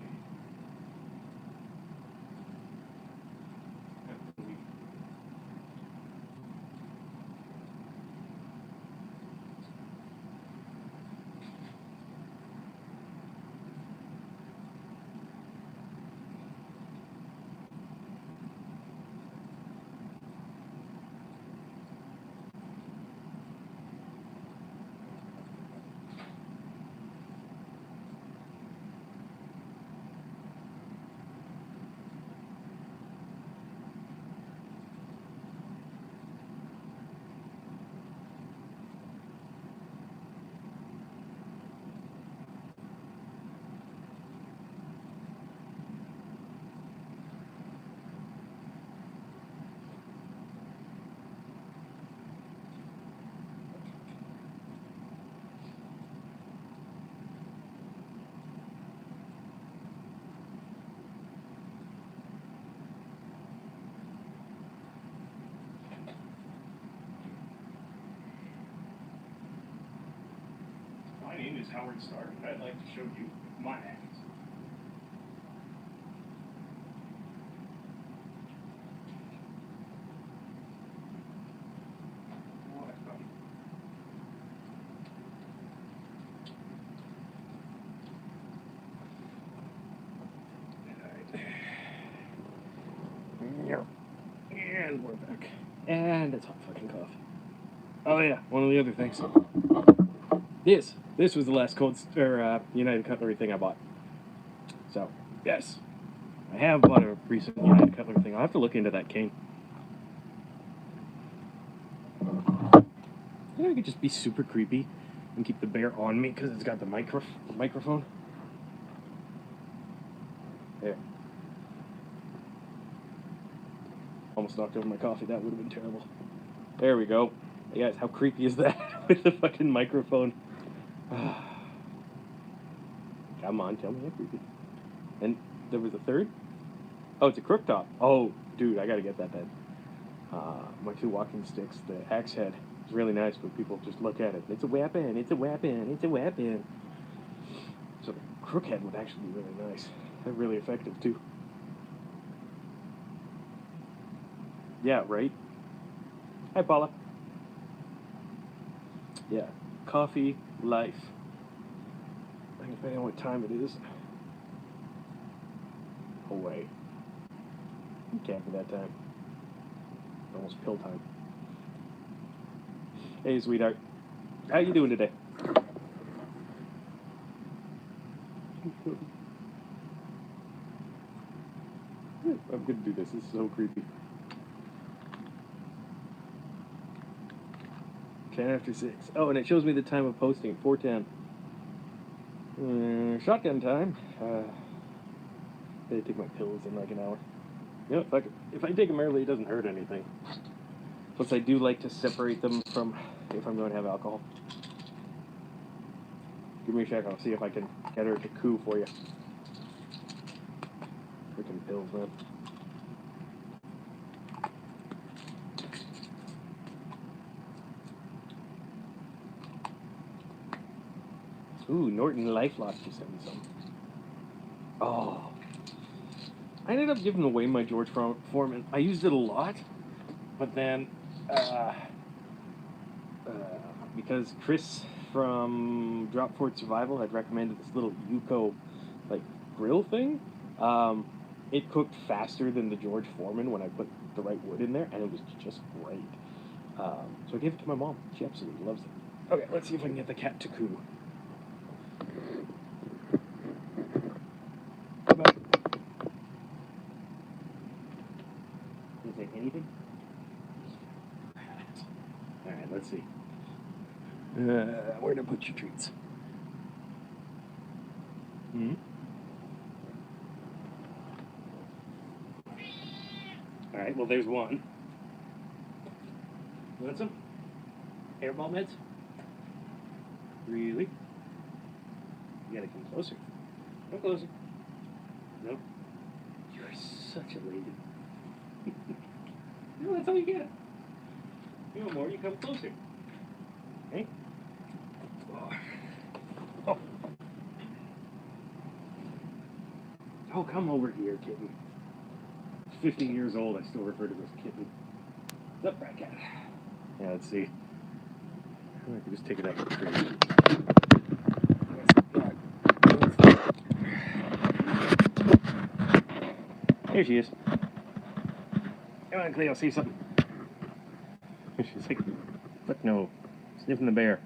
My name is Howard Stark, and I'd like to show you my act. And we're back. And it's hot fucking coffee. Oh yeah, one of the other things. This was the last United Cutlery thing I bought. So, yes. I have bought a recent United Cutlery thing. I'll have to look into that cane. I could just be super creepy and keep the bear on me because it's got the microphone. There. Almost knocked over my coffee. That would have been terrible. There we go. Hey guys, how creepy is that with the fucking microphone? Come on, tell me how creepy. And there was a third? Oh, it's a crook top. Oh, dude, I gotta get that then. My two walking sticks, the axe head is really nice, but people just look at it. It's a weapon, it's a weapon, it's a weapon. So the crook head would actually be really nice. They're really effective too. Yeah, right? Hi, Paula. Yeah, coffee, life. I think depending on what time it is. Away. It can't be that time. Almost pill time. Hey, sweetheart. How you doing today? I'm gonna do this. This is so creepy. 10 after 6. Oh, and it shows me the time of posting, 4:10. Shotgun time. Gotta take my pills in like an hour. You know, if I take them early, it doesn't hurt anything. Plus, I do like to separate them from if I'm going to have alcohol. Give me a check. I'll see if I can get her to coo for you. Freaking pills, man. Ooh, Norton LifeLock just sent me some. Oh. I ended up giving away my George Foreman. I used it a lot, but then, because Chris from Drop Fort Survival had recommended this little Yuko, like, grill thing, it cooked faster than the George Foreman when I put the right wood in there, and it was just great. So I gave it to my mom. She absolutely loves it. Okay, let's see if I can get the cat to coo. Come on. Did it say anything? Alright, let's see. Where to put your treats? Hmm? Alright, well, there's one. You want some? Hairball meds? Really? You gotta come closer. Come closer. Nope. You're such a lady. No, that's all you get. You want more, you come closer. Okay? Oh. Oh, come over here, kitten. 15 years old, I still refer to this kitten. What's up, Brat Cat? Yeah, let's see. I can just take it out of the tree. Here she is. Come on, Cleo, see something. She's like, fuck no. Sniffing the bear.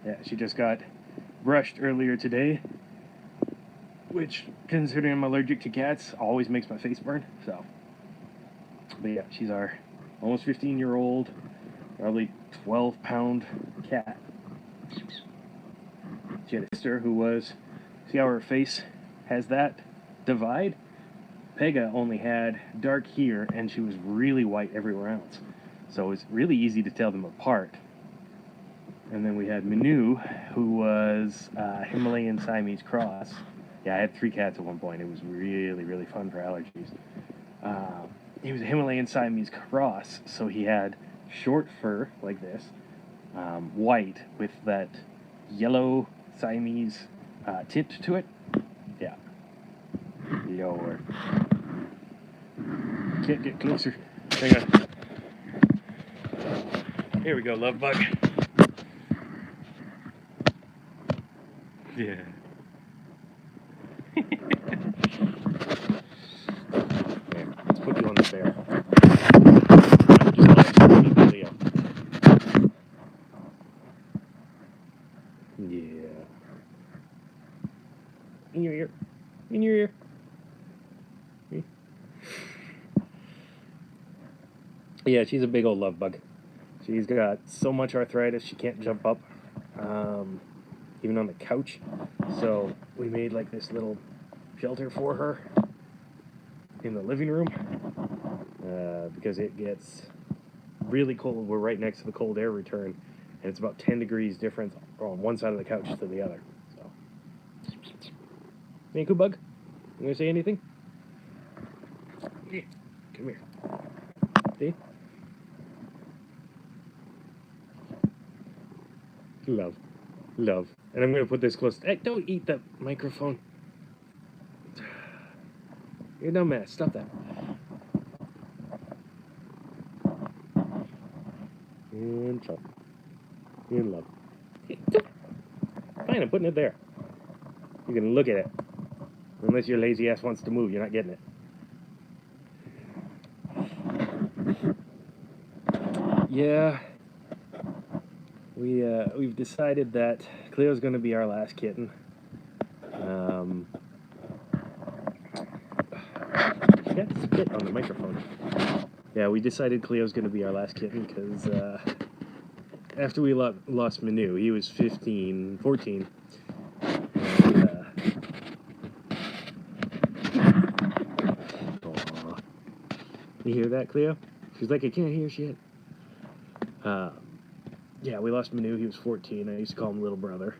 Yeah, she just got brushed earlier today, which, considering I'm allergic to cats, always makes my face burn, so. But yeah, she's our almost 15-year-old, probably 12-pound cat. She had a sister who was, see how her face has that divide? Pega only had dark here, and she was really white everywhere else. So it was really easy to tell them apart. And then we had Manu, who was Himalayan Siamese cross. Yeah, I had 3 cats at one point. It was really, really fun for allergies. He was a Himalayan Siamese cross, so he had short fur like this, white with that yellow Siamese tint to it. Yeah. Lord. Can't get closer. Hang on. Here we go, love bug. Yeah. There, let's put you on the bear. Leo. Yeah. In your ear. In your ear. Yeah, she's a big old love bug. She's got so much arthritis she can't jump up, even on the couch. So we made like this little shelter for her in the living room because it gets really cold. We're right next to the cold air return, and it's about 10 degrees difference on one side of the couch to the other. So, hey, cool bug, you gonna say anything? Yeah. Come here. See? Love. Love. And I'm going to put this close. Hey, don't eat that microphone. You're a dumbass. Stop that. And love. And love. Fine, I'm putting it there. You can look at it. Unless your lazy ass wants to move, you're not getting it. Yeah. We've decided that Cleo's going to be our last kitten. She got spit on the microphone. Yeah, we decided Cleo's going to be our last kitten because after we lost Manu, he was 14. And, You hear that, Cleo? She's like, I can't hear shit. Yeah, we lost Manu. He was 14. I used to call him little brother.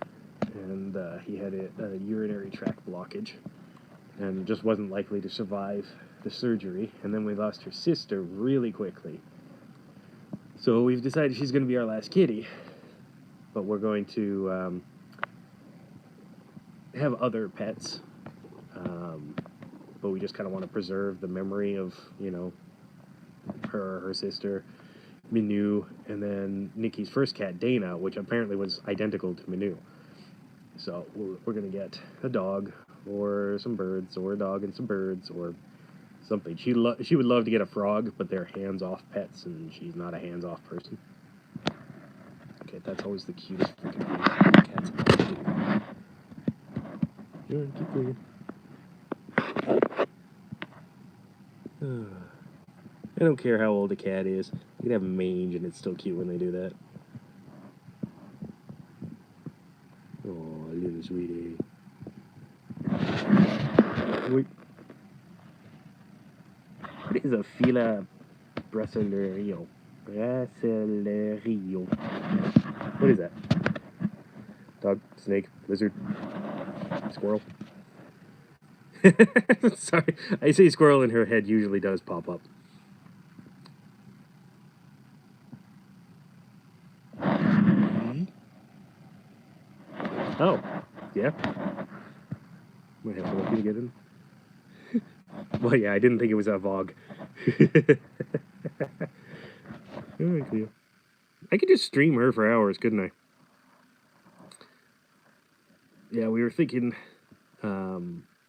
And he had a urinary tract blockage and just wasn't likely to survive the surgery. And then we lost her sister really quickly. So we've decided she's going to be our last kitty. But we're going to have other pets. But we just kind of want to preserve the memory of, you know, her sister, Minu, and then Nikki's first cat, Dana, which apparently was identical to Minu. So we're going to get a dog or some birds, or a dog and some birds, or something. She would love to get a frog, but they're hands-off pets, and she's not a hands-off person. Okay, that's always the cutest freaking cats. Keep going. I don't care how old a cat is. You can have mange, and it's still cute when they do that. Oh, little sweetie. What is a fila brasileiro? Brasileiro. What is that? Dog, snake, lizard, squirrel. Sorry, I say squirrel and her head usually does pop up. Oh, yeah. Might have to look to get in. Well, yeah, I didn't think it was a Vogue. Alright, Cleo. I could just stream her for hours, couldn't I? Yeah, we were thinking,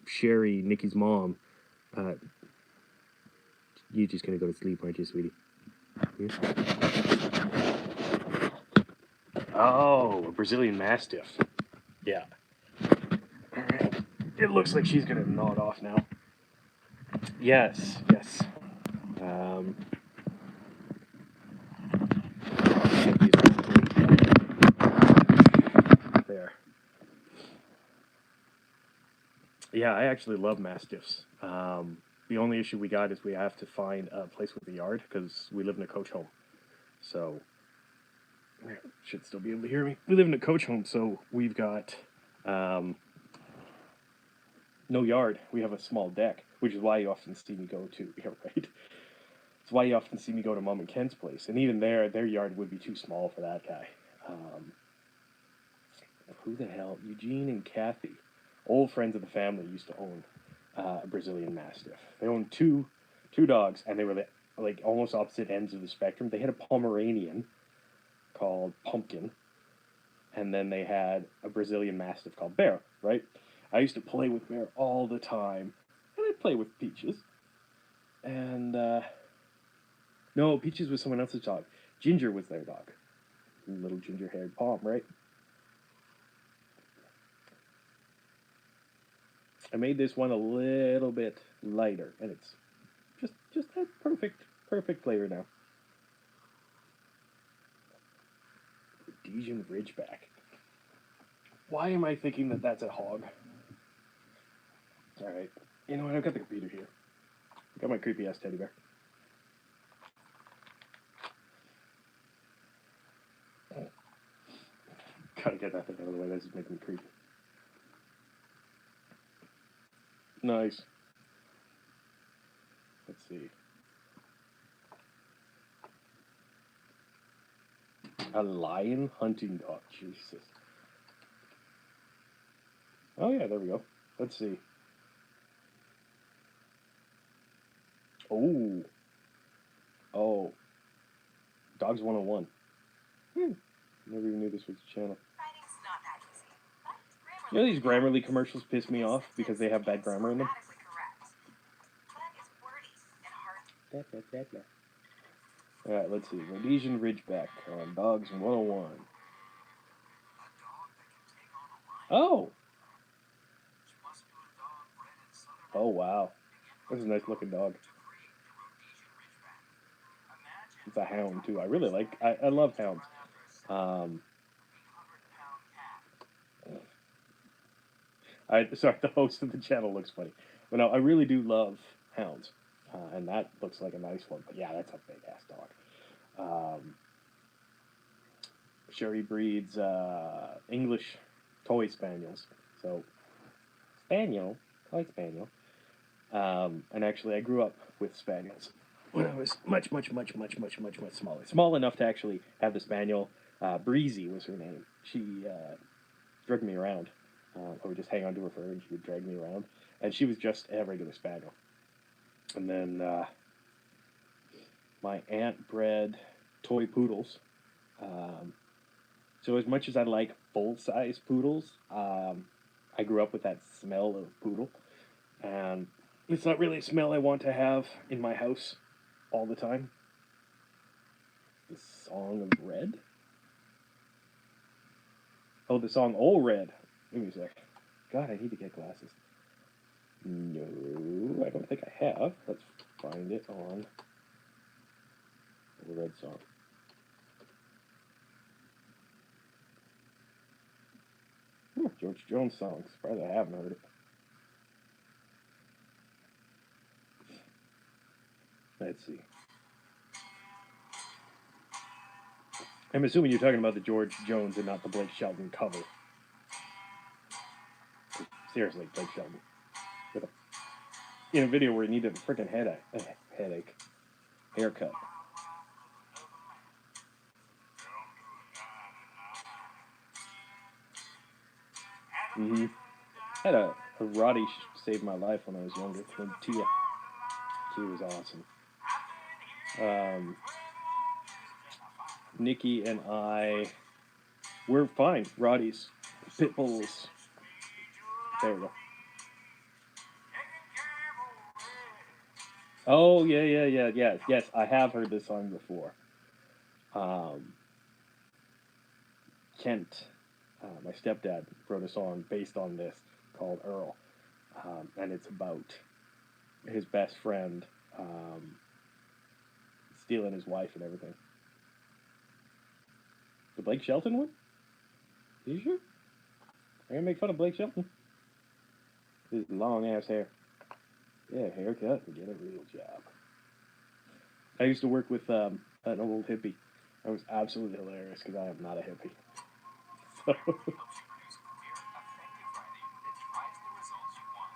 Sherry, Nikki's mom, you're just gonna go to sleep, aren't you, sweetie? Yeah. Oh, a Brazilian Mastiff. Yeah. Alright. It looks like she's gonna nod off now. Yes. There. Yeah, I actually love Mastiffs. The only issue we got is we have to find a place with a yard because we live in a coach home. So, should still be able to hear me. We live in a coach home, so we've got no yard. We have a small deck, which is why you often see me go to, yeah, right? It's why you often see me go to Mom and Ken's place. And even there, their yard would be too small for that guy. Who the hell? Eugene and Kathy, old friends of the family, used to own a Brazilian Mastiff. They owned two dogs, and they were like almost opposite ends of the spectrum. They had a Pomeranian called Pumpkin, and then they had a Brazilian Mastiff called Bear, right? I used to play with Bear all the time, and I'd play with Peaches. And, no, Peaches was someone else's dog. Ginger was their dog. Little ginger-haired Pom, right? I made this one a little bit lighter, and it's just that perfect flavor now. Rhodesian Ridgeback. Why am I thinking that that's a hog? Alright. You know what? I've got the computer here. I've got my creepy-ass teddy bear. Gotta get that thing out of the way. This is making me creepy. Nice. Let's see. A lion hunting dog. Jesus. Oh, yeah, there we go. Let's see. Oh. Oh. Dogs 101. Never even knew this was a channel. You know these Grammarly commercials piss me off because they have bad grammar in them? Alright, let's see. Rhodesian Ridgeback on Dogs 101. Oh! Oh, wow. That's a nice looking dog. It's a hound, too. I really like... I love hounds. Sorry, the host of the channel looks funny. But no, I really do love hounds. and that looks like a nice one. But yeah, that's a big ass dog. Sherry breeds English toy spaniels. So spaniel, toy spaniel. And actually, I grew up with spaniels when I was much smaller. Small enough to actually have the spaniel. Breezy was her name. She dragged me around. I would just hang on to her fur and she would drag me around. And she was just a regular spaniel. And then my aunt bred toy poodles. So as much as I like full-size poodles, I grew up with that smell of poodle. And it's not really a smell I want to have in my house all the time. The Song of Red? Oh, the song Oh Red. Give me a sec. God, I need to get glasses. No, I don't think I have. Let's find it on the Red song. George Jones song. Surprised I haven't heard it. Let's see. I'm assuming you're talking about the George Jones and not the Blake Shelton cover. Seriously, Blake Shelton. With in a video where he needed a freaking headache. Haircut. Mm-hmm. Had a Roddy saved my life when I was younger. Named Tia. She was awesome. Nikki and I were fine. Roddy's pit bulls. There we go. Oh yes. I have heard this song before. Kent, my stepdad, wrote a song based on this called Earl, and it's about his best friend stealing his wife and everything. The Blake Shelton one? Are you sure? I'm gonna make fun of Blake Shelton. His long ass hair. Yeah, haircut and get a real job. I used to work with an old hippie. That was absolutely hilarious because I am not a hippie. So,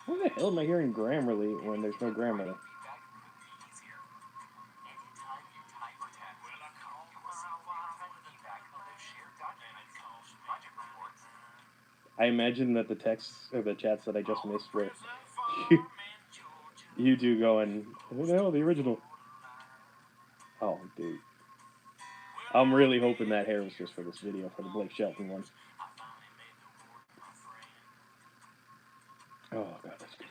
why the hell am I hearing Grammarly when there's no Grammarly? I imagine that the texts or the chats that I just missed were you two going, who the hell, the original? Oh, dude. I'm really hoping that hair was just for this video, for the Blake Shelton one. Oh, God, that's good.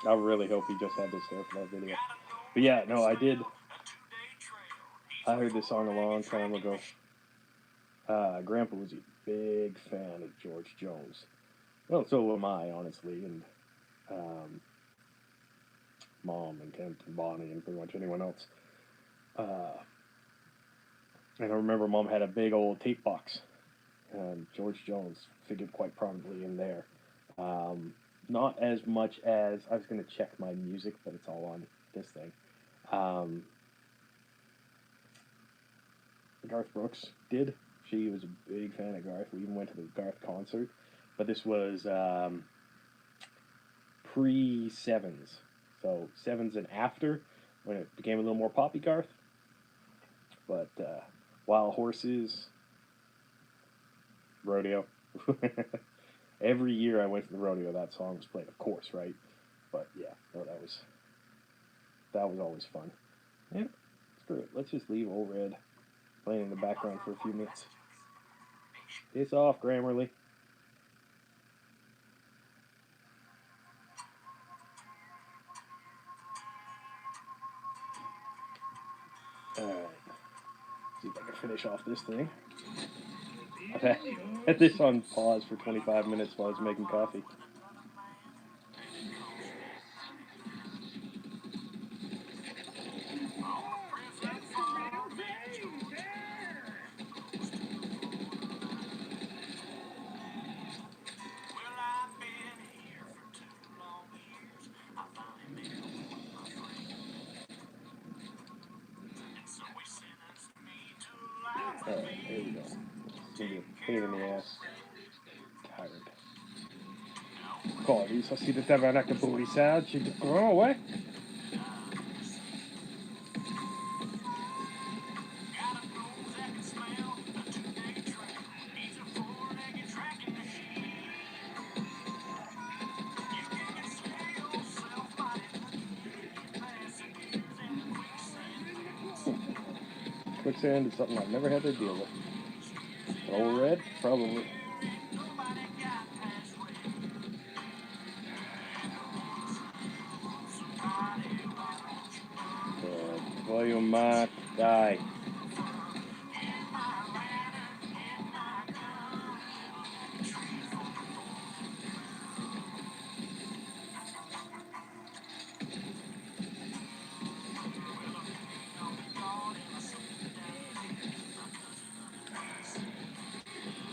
I really hope he just had this hair for that video. But yeah, no, I did. I heard this song a long time ago. Grandpa was a big fan of George Jones. Well, so am I, honestly, and Mom and Kent and Bonnie and pretty much anyone else. And I remember Mom had a big old tape box, and George Jones figured quite prominently in there. Not as much as I was going to check my music, but it's all on this thing. Garth Brooks did. She was a big fan of Garth. We even went to the Garth concert, but this was pre-Sevens, so Sevens and after when it became a little more poppy Garth. But Wild Horses, Rodeo. Every year I went to the rodeo, that song was played, of course, right? But yeah, no, that was always fun. Yeah, screw it. Let's just leave Old Red playing in the background for a few minutes. Piss off, Grammarly. Alright. See if I can finish off this thing. I've had this on pause for 25 minutes while I was making coffee. Alright, there we go. It's gonna be a pain in the ass. Tired. Call ça, c'est de tabarnak de pourrissade. J'ai dit, oh, ouais. Quicksand is something I've never had to deal with. Old red? Probably. Volume mark, die.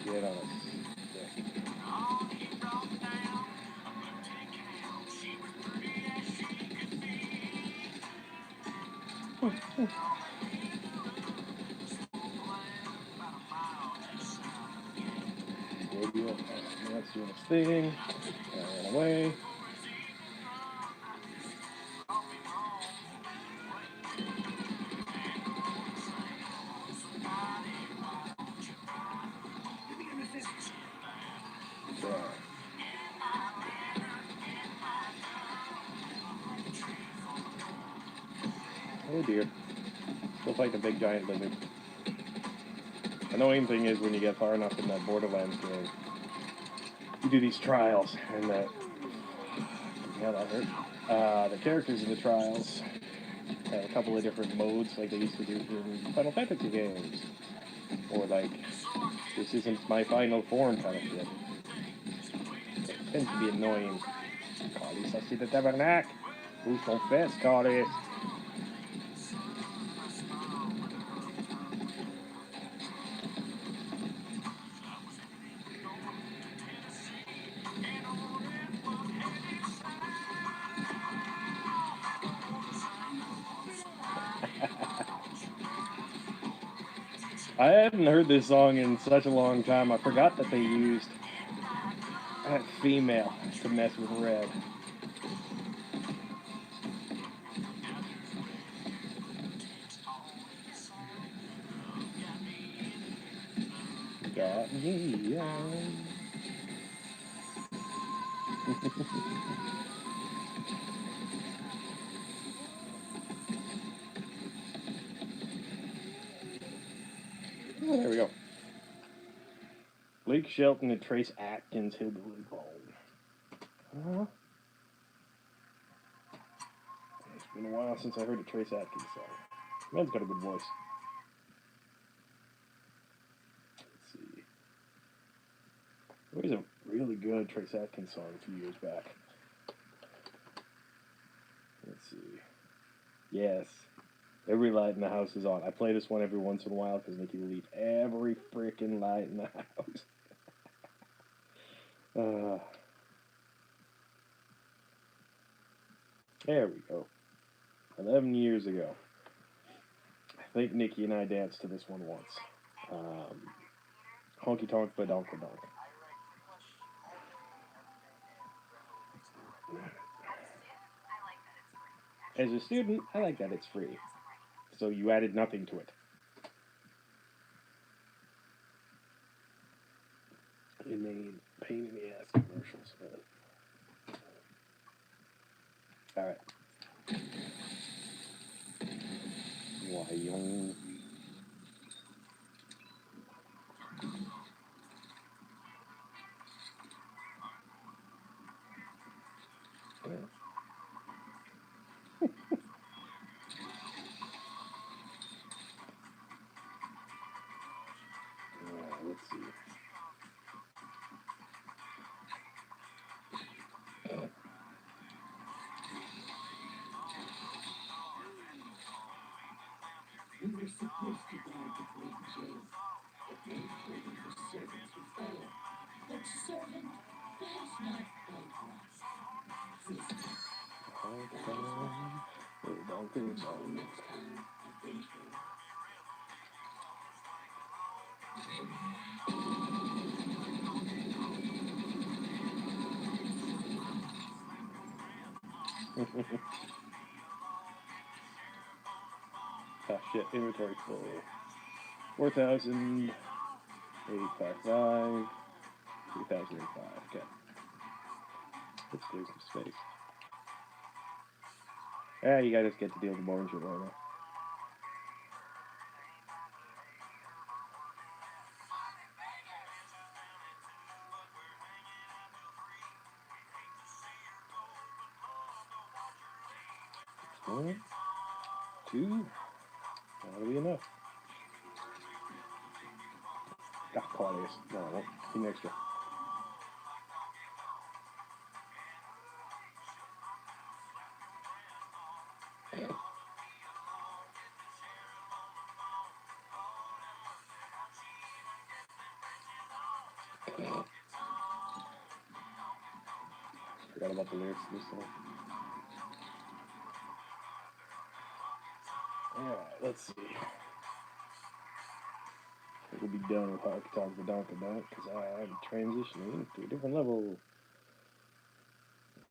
Get on us. Radio, that's doing its thing. I ran away. Oh dear. Still fighting a big giant lizard. Annoying thing is when you get far enough in that Borderlands game, you do these trials, and yeah, that hurt. The characters in the trials have a couple of different modes, like they used to do in Final Fantasy games, or like this isn't my final form kind of shit. It tends to be annoying. Carly, ça c'est de tabarnak. Bouge ton fesse, Carly. I hadn't heard this song in such a long time. I forgot that they used that female to mess with Red. Got me on. Oh, there we go. Blake Shelton and Trace Atkins, Hillbilly Bone. It's been a while since I heard a Trace Atkins song. Man's got a good voice. Let's see. There was a really good Trace Atkins song a few years back. Let's see. Yes. Every light in the house is on. I play this one every once in a while because Nikki will leave every freaking light in the house. There we go. 11 years ago. I think Nikki and I danced to this one once. Honky Tonk Badonka Donk. As a student, I like that it's free. So you added nothing to it. It made pain in the ass commercials. Alright. Wyong. Let's see. We were supposed to guard the great jail, but they prayed the servants would fail. But servant, that's not bankrupt. Oh shit, inventory full. 4,855. 3,005. Okay. Let's clear some space. Yeah, you guys get to deal with the boring shit right now. One, two. That'll be enough. Ah, Claudius. No, I won't. Give me extra. Forgot about the lyrics this time. Alright, let's see. We'll be done with Honky Tonk the Donka Donk because I'm transitioning to a different level.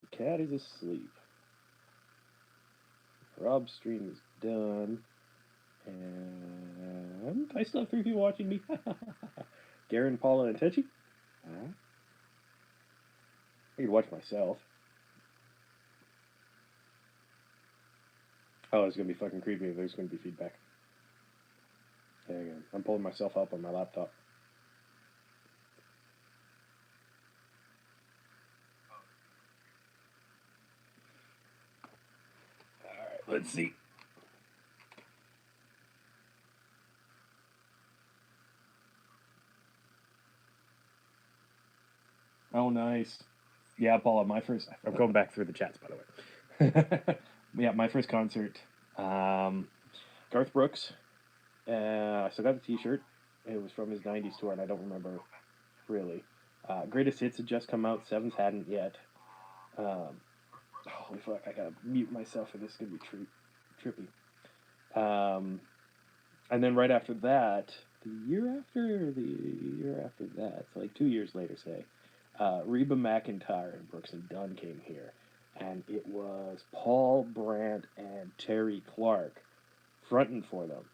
The cat is asleep. Rob's stream is done. And I still have 3 people watching me. Garen, Paula, and Tetchy. I could watch myself. Oh, it's gonna be fucking creepy if there's gonna be feedback. Hang on. I'm pulling myself up on my laptop. Alright, let's see. Oh, nice. Yeah, Paula, my first. I'm going back through the chats, by the way. Yeah, my first concert. Garth Brooks. I still got the T-shirt. It was from his '90s tour, and I don't remember really. Greatest Hits had just come out. Sevens hadn't yet. Holy fuck! I gotta mute myself, or this is gonna be trippy. And then right after that, the year after that, so like 2 years later, say, Reba McEntire and Brooks and Dunn came here, and it was Paul Brandt and Terry Clark fronting for them,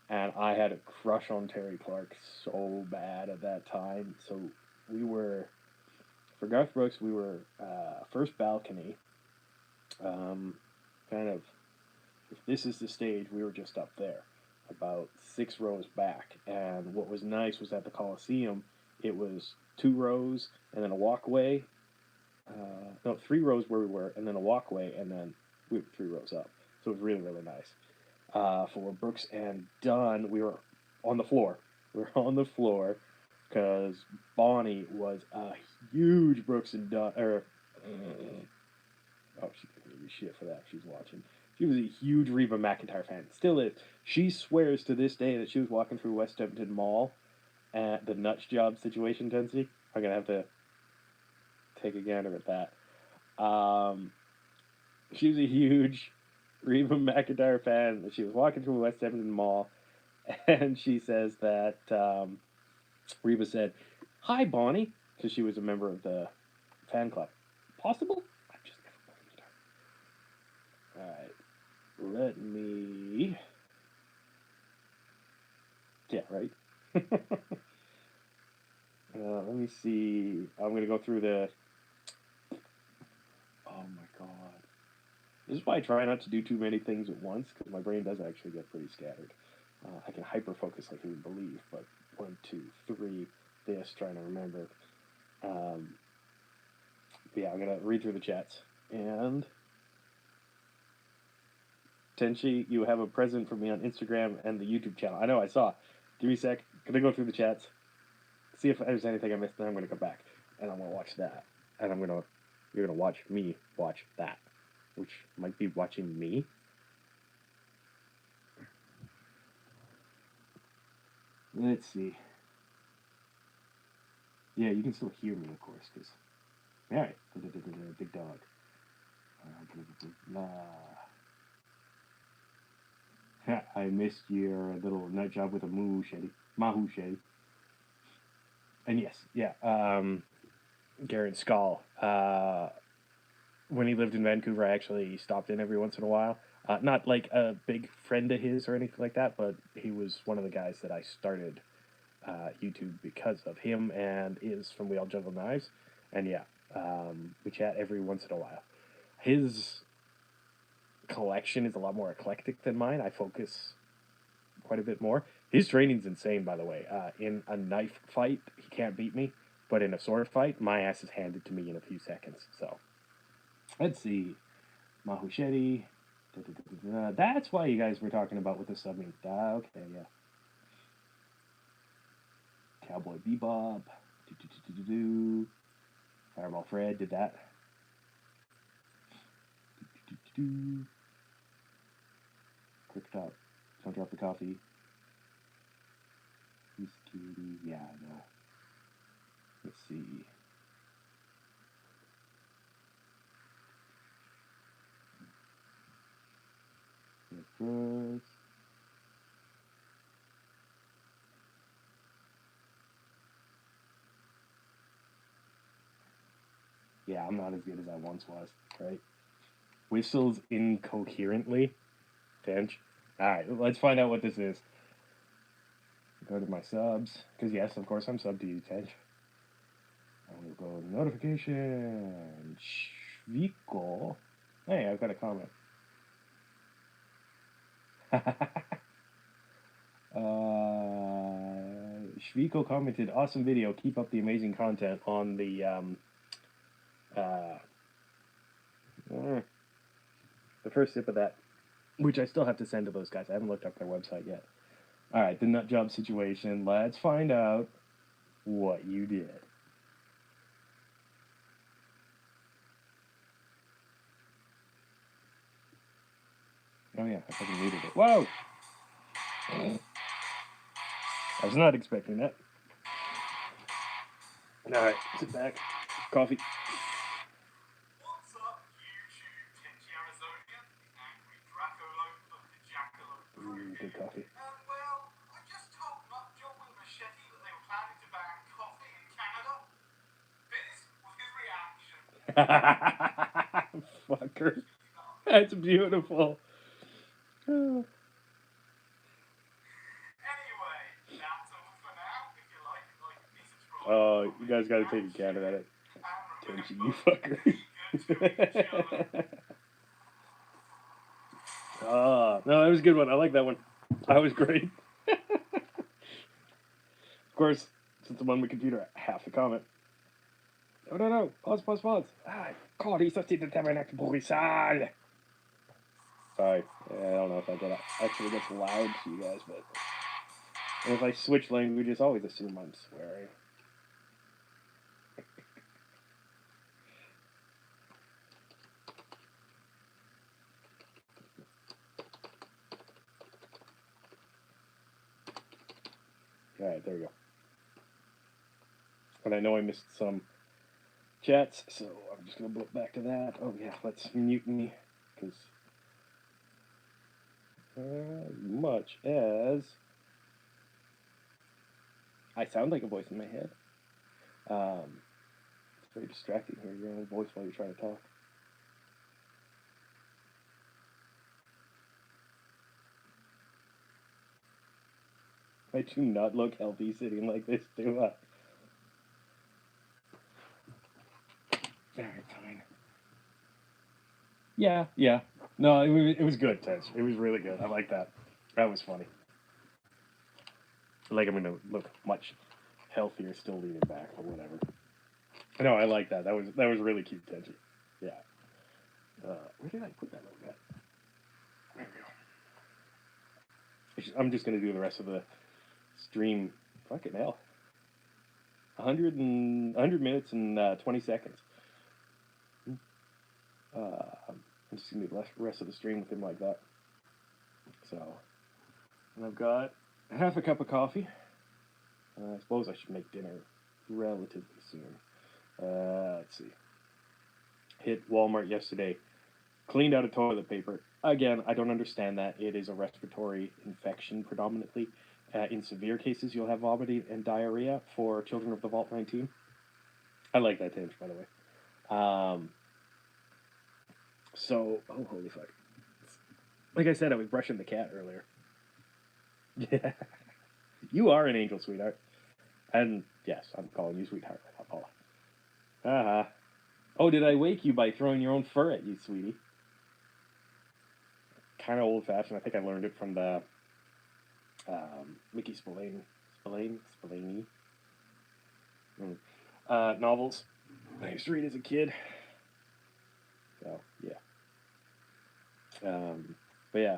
and I had a crush on Terry Clark so bad at that time. So we were for Garth Brooks, we were first balcony, kind of. If this is the stage, we were just up there, about 6 rows back. And what was nice was at the Coliseum, it was 2 rows and then a walkway. No, 3 rows where we were, and then a walkway, and then we were 3 rows up. So it was really, really nice. For Brooks and Dunn, we were on the floor. We were on the floor because Bonnie was a huge Brooks and Dunn. Oh, she can give me shit for that. She's watching. She was a huge Reba McEntire fan. Still is. She swears to this day that she was walking through West Edmonton Mall at the Nuts Job situation, Tennessee. I'm going to have to take a gander at that. She was a huge Reba McEntire fan. She was walking through West Edmonton Mall, and she says that Reba said, "Hi, Bonnie," because she was a member of the fan club. Possible? I've just never played it. Alright. Let me. Yeah, right? Let me see. I'm going to go through the. Oh my god. This is why I try not to do too many things at once, because my brain does actually get pretty scattered. I can hyper focus like you would believe, but 1, 2, 3, this, trying to remember. Yeah, I'm going to read through the chats. And. Tenchi, you have a present for me on Instagram and the YouTube channel. I know, I saw. Give me a sec. Gonna go through the chats. See if there's anything I missed, then I'm gonna come back. And I'm gonna watch that. And you're gonna watch me watch that. Which might be watching me. Let's see. Yeah, you can still hear me, of course, because. Alright. Big dog. I missed your little nut job with a Mahu Shady. And yes, yeah. Garrett Skull. when he lived in Vancouver, I actually stopped in every once in a while. Not like a big friend of his or anything like that, but he was one of the guys that I started YouTube because of him, and is from We All Juggle Knives. And yeah, we chat every once in a while. His collection is a lot more eclectic than mine. I focus quite a bit more. His training's insane, by the way. In a knife fight, he can't beat me, but in a sword fight, my ass is handed to me in a few seconds. So, let's see. Mahusheti. That's why you guys were talking about with the submarine. Okay, yeah. Cowboy Bebop. Fireball Fred did that. Quick stop. Don't drop the coffee. Yeah, I know. Let's see. First. Yeah, I'm not as good as I once was, right? Whistles incoherently. Tench. Alright, let's find out what this is. Go to my subs. Because, yes, of course, I'm sub to you, Tench. I'm going to go to notification. Shviko. Hey, I've got a comment. Shviko commented, awesome video. Keep up the amazing content on the first sip of that, which I still have to send to those guys. I haven't looked up their website yet. All right, the nut job situation. Let's find out what you did. Oh yeah, I fucking needed it. Whoa! I was not expecting that. All right, sit back. Coffee. What's up, YouTube? Tinty Arizonian, the angry Dracolope of the Jackalope. Good coffee. Well, I just told Nutjob and Machete that they were planning to ban coffee in Canada. This was his reaction. Fucker. That's beautiful. Anyway, that's all for now. If you like me, subscribe. Oh, you guys gotta take a count of that. Tenchi, you fucker. Oh, no, that was a good one. I like that one. That was great. Of course, since I'm on my computer, half the comment. No. Pause. Cori, sto determinati burisal. Sorry. Yeah, I don't know if I did. Actually gets loud to you guys, but if I switch languages, always assume I'm swearing. Alright, there we go. And I know I missed some chats, so I'm just going to look back to that. Oh, yeah, let's mute me, because as much as I sound like a voice in my head, it's very distracting hearing your own voice while you're trying to talk. I do not look healthy sitting like this, do I? Alright, fine. Yeah. No, it was good, Tess. It was really good. I like that. That was funny. Like I'm gonna look much healthier still leaning back, but whatever. No, I like that. That was really cute, Tenchi. Yeah. Where did I put that over at? There we go. I'm just gonna do the rest of the stream. Fucking hell. 100 minutes and 20 seconds. I'm just gonna do the rest of the stream with him like that. So, and I've got half a cup of coffee. I suppose I should make dinner relatively soon. Let's see. Hit Walmart yesterday. Cleaned out of toilet paper. Again, I don't understand that. It is a respiratory infection predominantly. In severe cases, you'll have vomiting and diarrhea for children of the Vault 19. I like that tinge, by the way. So, oh, holy fuck. Like I said, I was brushing the cat earlier. Yeah. You are an angel, sweetheart. And yes, I'm calling you sweetheart, not Paula. Uh-huh. Oh, did I wake you by throwing your own fur at you, sweetie? Kind of old fashioned. I think I learned it from the Mickey Spillane novels I used to read as a kid. So, yeah. But yeah,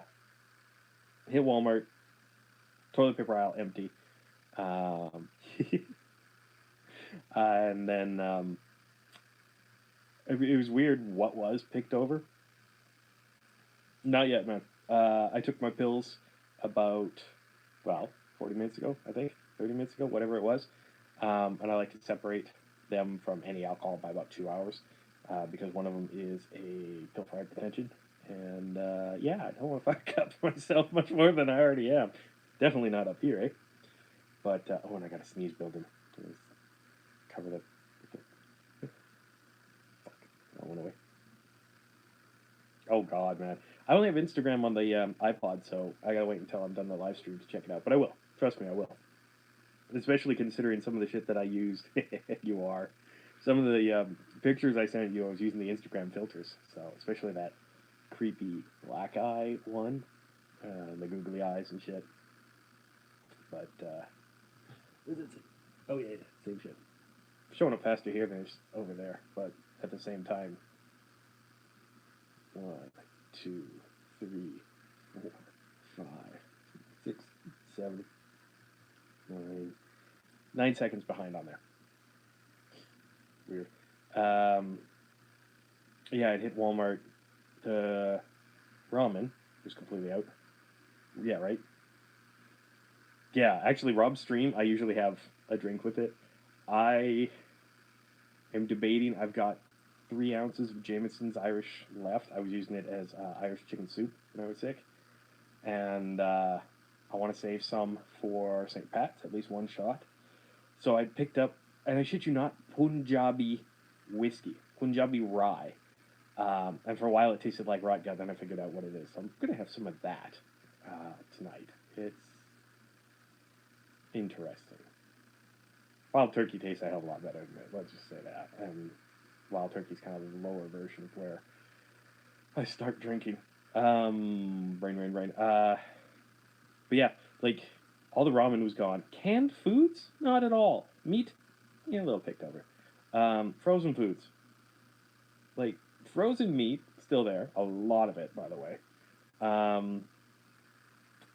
hit Walmart, toilet paper aisle empty. Um, and then it was weird what was picked over. Not yet, man. I took my pills about, well, 40 minutes ago, I think, 30 minutes ago, whatever it was. And I like to separate them from any alcohol by about 2 hours because one of them is a pill for hypertension. And yeah, I don't want to fuck up myself much more than I already am. Definitely not up here, eh? But, oh, and I got a sneeze building. Cover that. Fuck, that went away. Oh God, man! I only have Instagram on the iPod, so I gotta wait until I'm done the live stream to check it out. But I will. Trust me, I will. Especially considering some of the shit that I used. You are. Some of the pictures I sent you, I was using the Instagram filters. So especially that creepy black eye one, the googly eyes and shit. But oh yeah, same shit. Showing up faster here than it's over there, but at the same time, 1, 2, 3, 4, 5, 6, 7, 9 seconds behind on there. Weird. Um, yeah, I'd hit Walmart. The ramen was completely out. Yeah, right. Yeah, actually, Rob's stream. I usually have a drink with it. I am debating. I've got 3 ounces of Jameson's Irish left. I was using it as Irish chicken soup when I was sick, and I want to save some for St. Pat's, at least one shot. So I picked up, and I shit you not, Punjabi whiskey, Punjabi rye. And for a while it tasted like rotgut, then I figured out what it is. So I'm going to have some of that tonight. It's interesting. Wild turkey tastes a hell of a lot better than it, let's just say that. And wild turkey's kind of the lower version of where I start drinking. Brain. But yeah, like, all the ramen was gone. Canned foods? Not at all. Meat? Yeah, a little picked over. Frozen foods. Like, frozen meat, still there. A lot of it, by the way.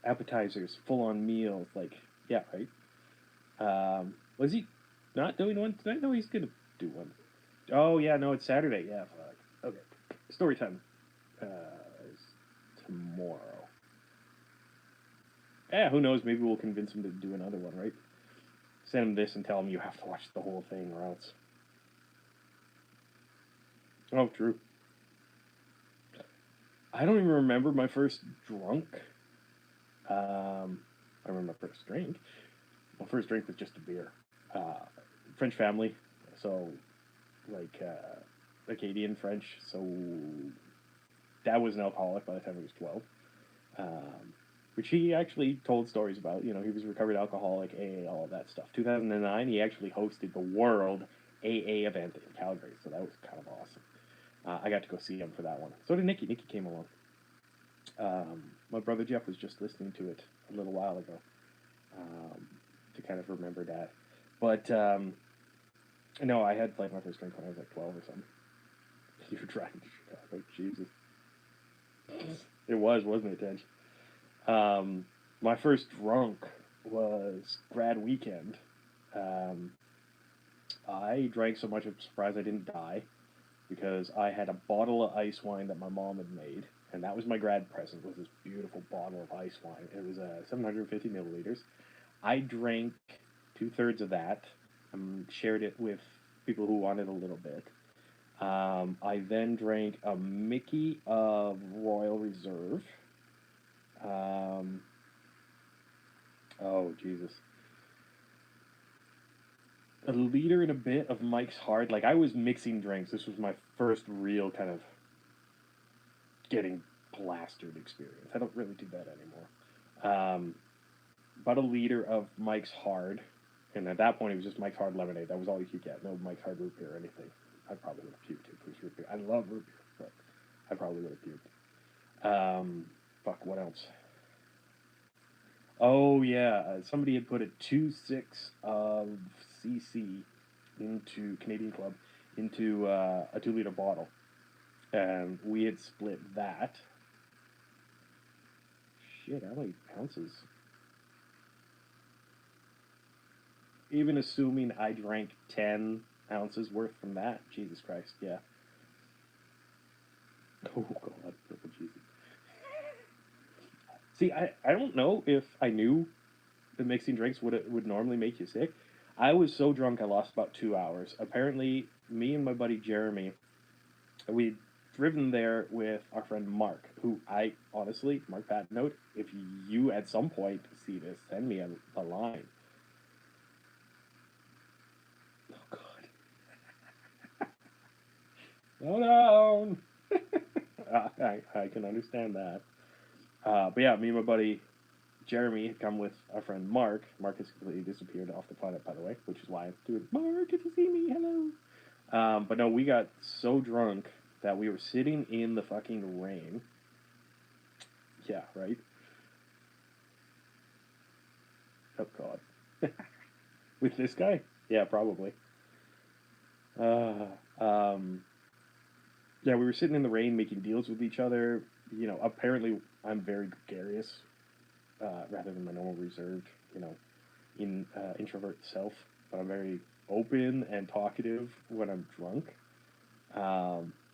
Appetizers, full-on meals. Like, yeah, right? Was he not doing one tonight? No, he's going to do one. Oh, yeah, no, it's Saturday. Yeah, fuck. Okay. Story time. Is tomorrow. Yeah, who knows? Maybe we'll convince him to do another one, right? Send him this and tell him you have to watch the whole thing or else. Oh, true. I don't even remember my first drunk. I remember my first drink. My first drink was just a beer. French family, so like Acadian French. So dad was an alcoholic by the time he was 12. Which he actually told stories about. You know, he was a recovered alcoholic, AA, all of that stuff. 2009, he actually hosted the World AA event in Calgary, so that was kind of awesome. I got to go see him for that one. So did Nikki. Nikki came along. My brother Jeff was just listening to it a little while ago to kind of remember that. But no, I had like my first drink when I was like 12 or something. You were driving to Chicago, Jesus. It was, wasn't it, Tej? My first drunk was grad weekend. Um, I drank so much, I'm surprised I didn't die because I had a bottle of ice wine that my mom had made, and that was my grad present. Was this beautiful bottle of ice wine? It was 750 milliliters. I drank 2/3 of that. Shared it with people who wanted a little bit. I then drank a Mickey of Royal Reserve. Oh Jesus, a liter and a bit of Mike's Hard. Like I was mixing drinks. This was my first real kind of getting plastered experience. I don't really do that anymore. About a liter of Mike's Hard, and at that point it was just Mike's Hard lemonade. That was all you could get. No Mike's Hard root beer or anything. I probably would have puked if it was root beer. I love root beer, but I probably would have puked. Fuck, what else? Oh yeah, somebody had put a 2.6 of CC into Canadian Club into a 2 liter bottle, and we had split that. Shit, how many ounces? Even assuming I drank 10 ounces worth from that, Jesus Christ, yeah. Oh God, purple Jesus. See, I don't know if I knew that mixing drinks would normally make you sick. I was so drunk I lost about 2 hours. Apparently, me and my buddy Jeremy, we'd driven there with our friend Mark, who I honestly, Mark Patnote, if you at some point see this, send me a line. Oh God. Slow down. I can understand that. But yeah, me and my buddy Jeremy had come with our friend Mark. Mark has completely disappeared off the planet, by the way, which is why I'm doing Mark, if you see me, hello. But no, we got so drunk that we were sitting in the fucking rain. Yeah, right? Oh, God. With this guy? Yeah, probably. Uh, um, yeah, we were sitting in the rain making deals with each other. You know, apparently I'm very gregarious, rather than my normal reserved, introvert self. But I'm very open and talkative when I'm drunk.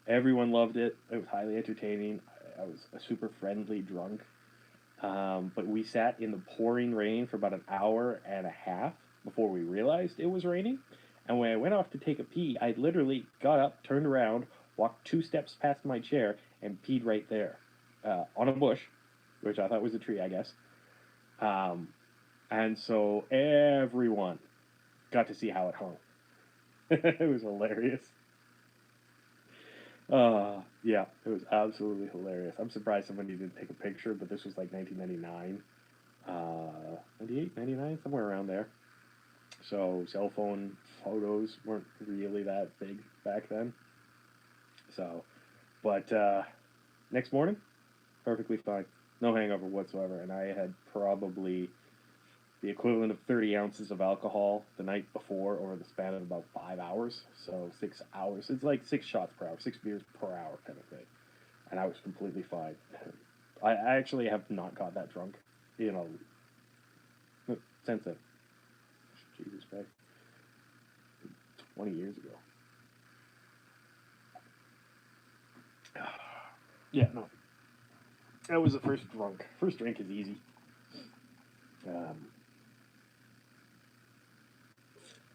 Everyone loved it. It was highly entertaining. I was a super friendly drunk. But we sat in the pouring rain for about an hour and a half before we realized it was raining. And when I went off to take a pee, I literally got up, turned around, walked 2 steps past my chair, and peed right there on a bush, which I thought was a tree, I guess. And so everyone got to see how it hung. It was hilarious. Yeah, it was absolutely hilarious. I'm surprised somebody didn't take a picture, but this was like 1999, 98, 99, somewhere around there. So cell phone photos weren't really that big back then. So, but next morning, perfectly fine, no hangover whatsoever, and I had probably the equivalent of 30 ounces of alcohol the night before over the span of about 5 hours. So 6 hours. It's like 6 shots per hour, 6 beers per hour kind of thing. And I was completely fine. I actually have not got that drunk, since then. Jesus Christ. 20 years ago. Yeah, no. That was the first drunk. First drink is easy.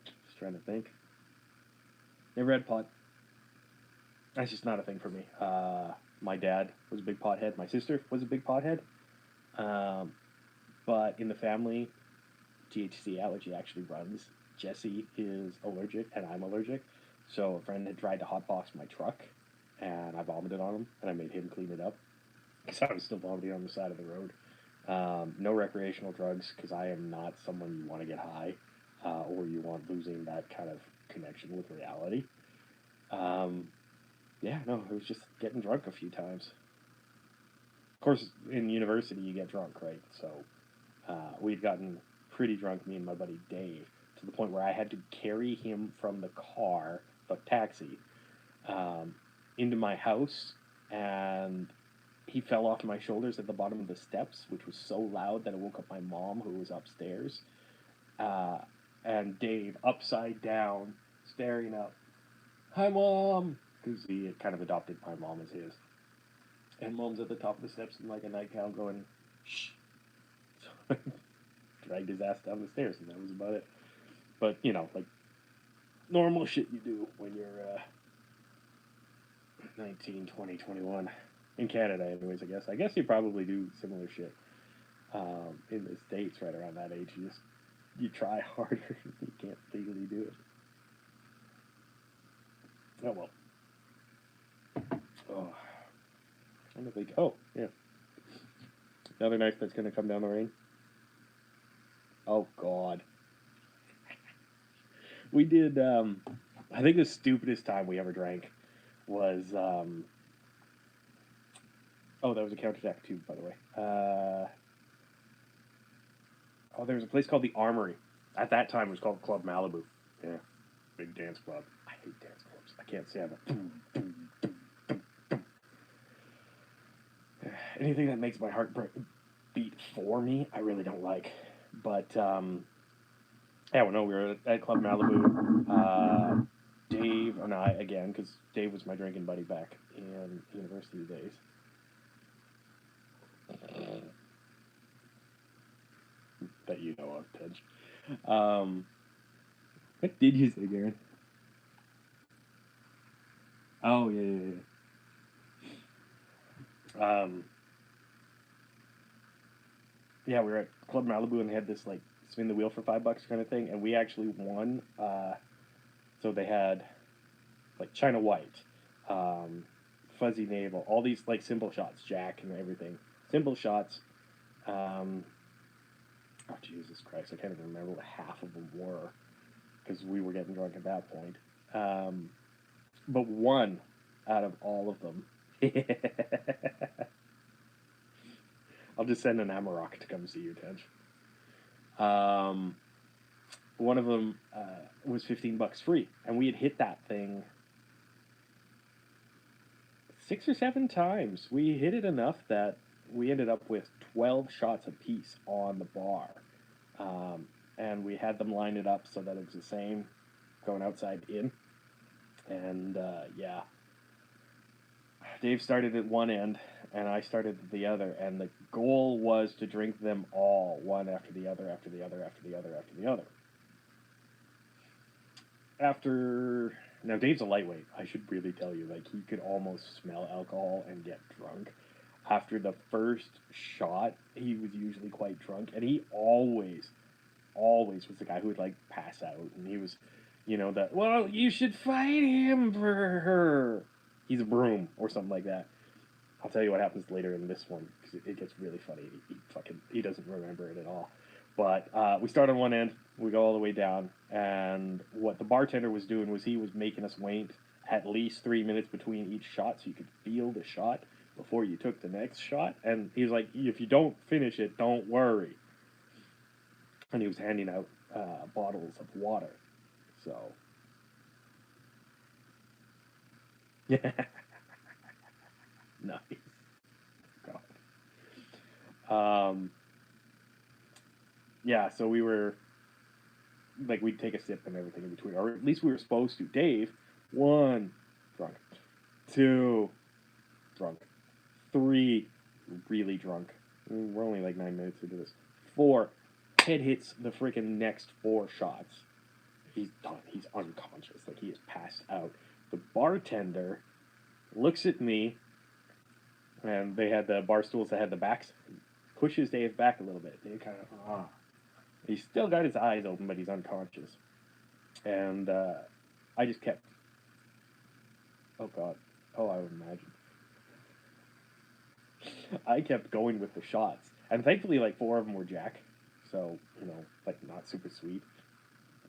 Just trying to think. Never had pot. That's just not a thing for me. My dad was a big pothead. My sister was a big pothead. Um, but in the family, THC allergy actually runs. Jesse is allergic, and I'm allergic. So a friend had tried to hotbox my truck, and I vomited on him, and I made him clean it up because I was still vomiting on the side of the road. No recreational drugs because I am not someone you want to get high, or you want losing that kind of connection with reality. Um, yeah, no, it was just getting drunk a few times. Of course, in university you get drunk, right? So we'd gotten pretty drunk, me and my buddy Dave, to the point where I had to carry him from the car, the taxi, um, into my house, and he fell off my shoulders at the bottom of the steps, which was so loud that it woke up my mom, who was upstairs. Uh, and Dave, upside down, staring up, "Hi, Mom," because he had kind of adopted my mom as his. And Mom's at the top of the steps in like a nightgown going, "Shh." So dragged his ass down the stairs, and that was about it. But, like normal shit you do when you're 19, 20, 21. In Canada, anyways, I guess. I guess you probably do similar shit in the States right around that age. You try harder. You can't legally do it. Oh, well. Oh, I don't think. Oh, yeah. Another knife that's gonna come down the rain. Oh God. We did. I think the stupidest time we ever drank was. Oh, that was a counterattack too, by the way. Oh, there was a place called the Armory. At that time, it was called Club Malibu. Yeah, big dance club. I hate dance clubs. I can't stand it. Anything that makes my heart beat for me, I really don't like. But yeah, well, no, we were at Club Malibu. Dave and I again, because Dave was my drinking buddy back in university days. That you know of, Tej. What did you say, Garen? Oh yeah, yeah, yeah. Yeah, we were at Club Malibu and they had this like spin the wheel for $5 kind of thing, and we actually won. So they had like China White, Fuzzy Navel, all these like simple shots, Jack and everything, simple shots. Oh Jesus Christ, I can't even remember what half of them were because we were getting drunk at that point. But one out of all of them. I'll just send an Amarok to come see you, Tej. One of them was $15 free, and we had hit that thing 6 or 7 times. We hit it enough that we ended up with 12 shots apiece on the bar, and we had them line it up so that it was the same going outside in, and yeah. Dave started at one end, and I started at the other, and the goal was to drink them all, one after the other, after the other, after the other, after the other. After now, Dave's a lightweight. I should really tell you, like he could almost smell alcohol and get drunk. After the first shot, he was usually quite drunk, and he always was the guy who would like pass out, and he was, that. Well, you should fight him for her. He's a broom or something like that. I'll tell you what happens later in this one because it gets really funny. He doesn't remember it at all. But we start on one end, we go all the way down, and what the bartender was doing was he was making us wait at least 3 minutes between each shot so you could feel the shot before you took the next shot. And he was like, if you don't finish it, don't worry. And he was handing out bottles of water. So, yeah. Nice. God. Yeah, so we were like we'd take a sip and everything in between, or at least we were supposed to. Dave, 1, drunk. 2, drunk. 3, really drunk. We're only like 9 minutes into this. 4, head hits the freaking next 4 shots. He's done. He's unconscious. Like he is passed out. The bartender looks at me, and they had the bar stools that had the backs. Pushes Dave back a little bit. Dave kind of, He's still got his eyes open, but he's unconscious. And I just kept. Oh God. Oh, I would imagine. I kept going with the shots, and thankfully, like 4 of them were Jack, so like not super sweet.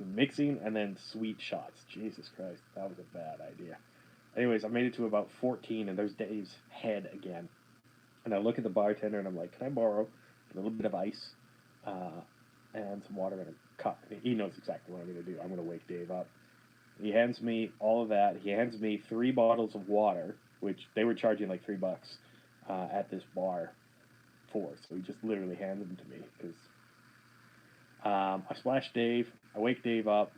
Mixing and then sweet shots. Jesus Christ, that was a bad idea. Anyways, I made it to about 14, and there's Dave's head again. And I look at the bartender, and I'm like, "Can I borrow a little bit of ice and some water in a cup?" And he knows exactly what I'm going to do. I'm going to wake Dave up. He hands me all of that. He hands me 3 bottles of water, which they were charging like $3 at this bar for. So he just literally handed them to me because I splash Dave. I wake Dave up.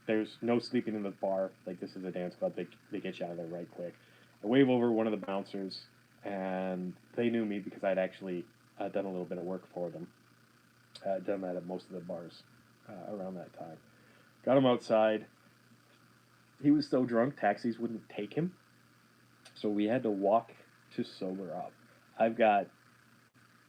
There's no sleeping in the bar. Like this is a dance club. They get you out of there right quick. I wave over one of the bouncers, and they knew me because I'd actually done a little bit of work for them. Done that at most of the bars around that time. Got him outside. He was so drunk, taxis wouldn't take him. So we had to walk to sober up. I've got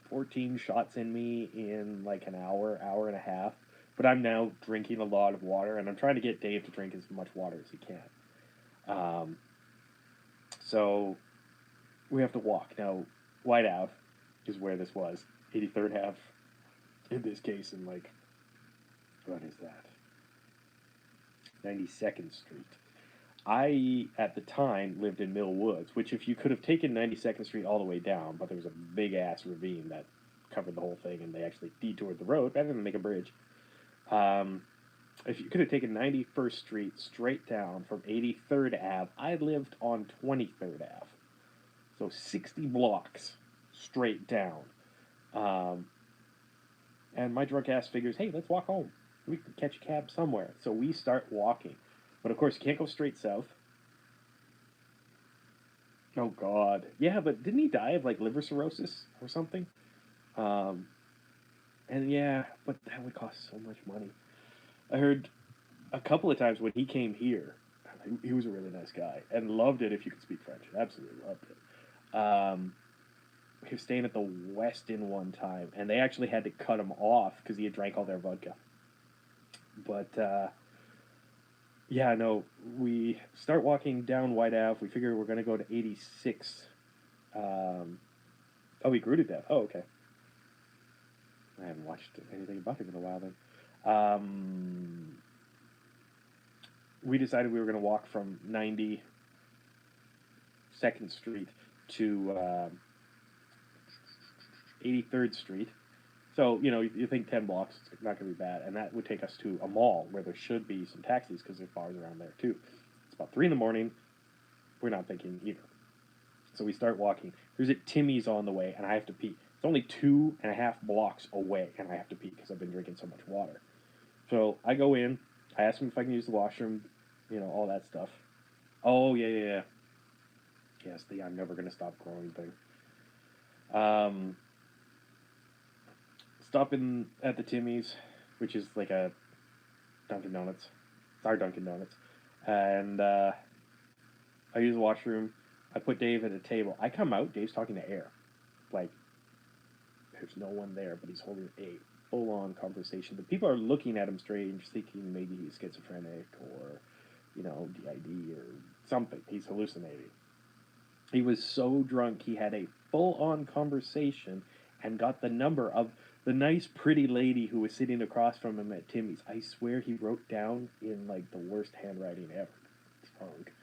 14 shots in me in like an hour, hour and a half. But I'm now drinking a lot of water, and I'm trying to get Dave to drink as much water as he can. So we have to walk. Now, White Ave is where this was. 83rd Ave, in this case, and like, what is that? 92nd Street. I, at the time, lived in Mill Woods, which if you could have taken 92nd Street all the way down, but there was a big ass ravine that covered the whole thing, and they actually detoured the road rather than make a bridge. Um, if you could have taken 91st Street straight down from 83rd Ave, I lived on 23rd Ave. So 60 blocks straight down. Um, and my drunk ass figures, hey, let's walk home. We can catch a cab somewhere. So we start walking. But of course, you can't go straight south. Oh, God. Yeah, but didn't he die of like liver cirrhosis or something? Um, and yeah, but that would cost so much money. I heard a couple of times when he came here, he was a really nice guy and loved it if you could speak French. Absolutely loved it. He was staying at the Westin one time, and they actually had to cut him off because he had drank all their vodka. But yeah, no, we start walking down White Ave. We figure we're going to go to 86. Oh, we grew to death. Oh, okay. I haven't watched anything about him in a while then. We decided we were going to walk from 92nd Street to 83rd Street. So, you know, you think 10 blocks, it's not going to be bad. And that would take us to a mall where there should be some taxis because there's bars around there too. It's about 3 in the morning. We're not thinking either. So we start walking. There's a Timmy's on the way, and I have to pee. It's only 2.5 blocks away, and I have to pee because I've been drinking so much water. So I go in. I ask him if I can use the washroom, you know, all that stuff. Oh, yeah. Yes, the I'm never going to stop growing thing. Stopping at the Timmy's, which is like a Dunkin' Donuts. It's our Dunkin' Donuts. And I use the washroom. I put Dave at a table. I come out, Dave's talking to air. Like, there's no one there, but he's holding a full-on conversation. The people are looking at him strange, thinking maybe he's schizophrenic or, you know, DID or something. He's hallucinating. He was so drunk, he had a full-on conversation and got the number of the nice, pretty lady who was sitting across from him at Timmy's. I swear he wrote down in, like, the worst handwriting ever. Drunk.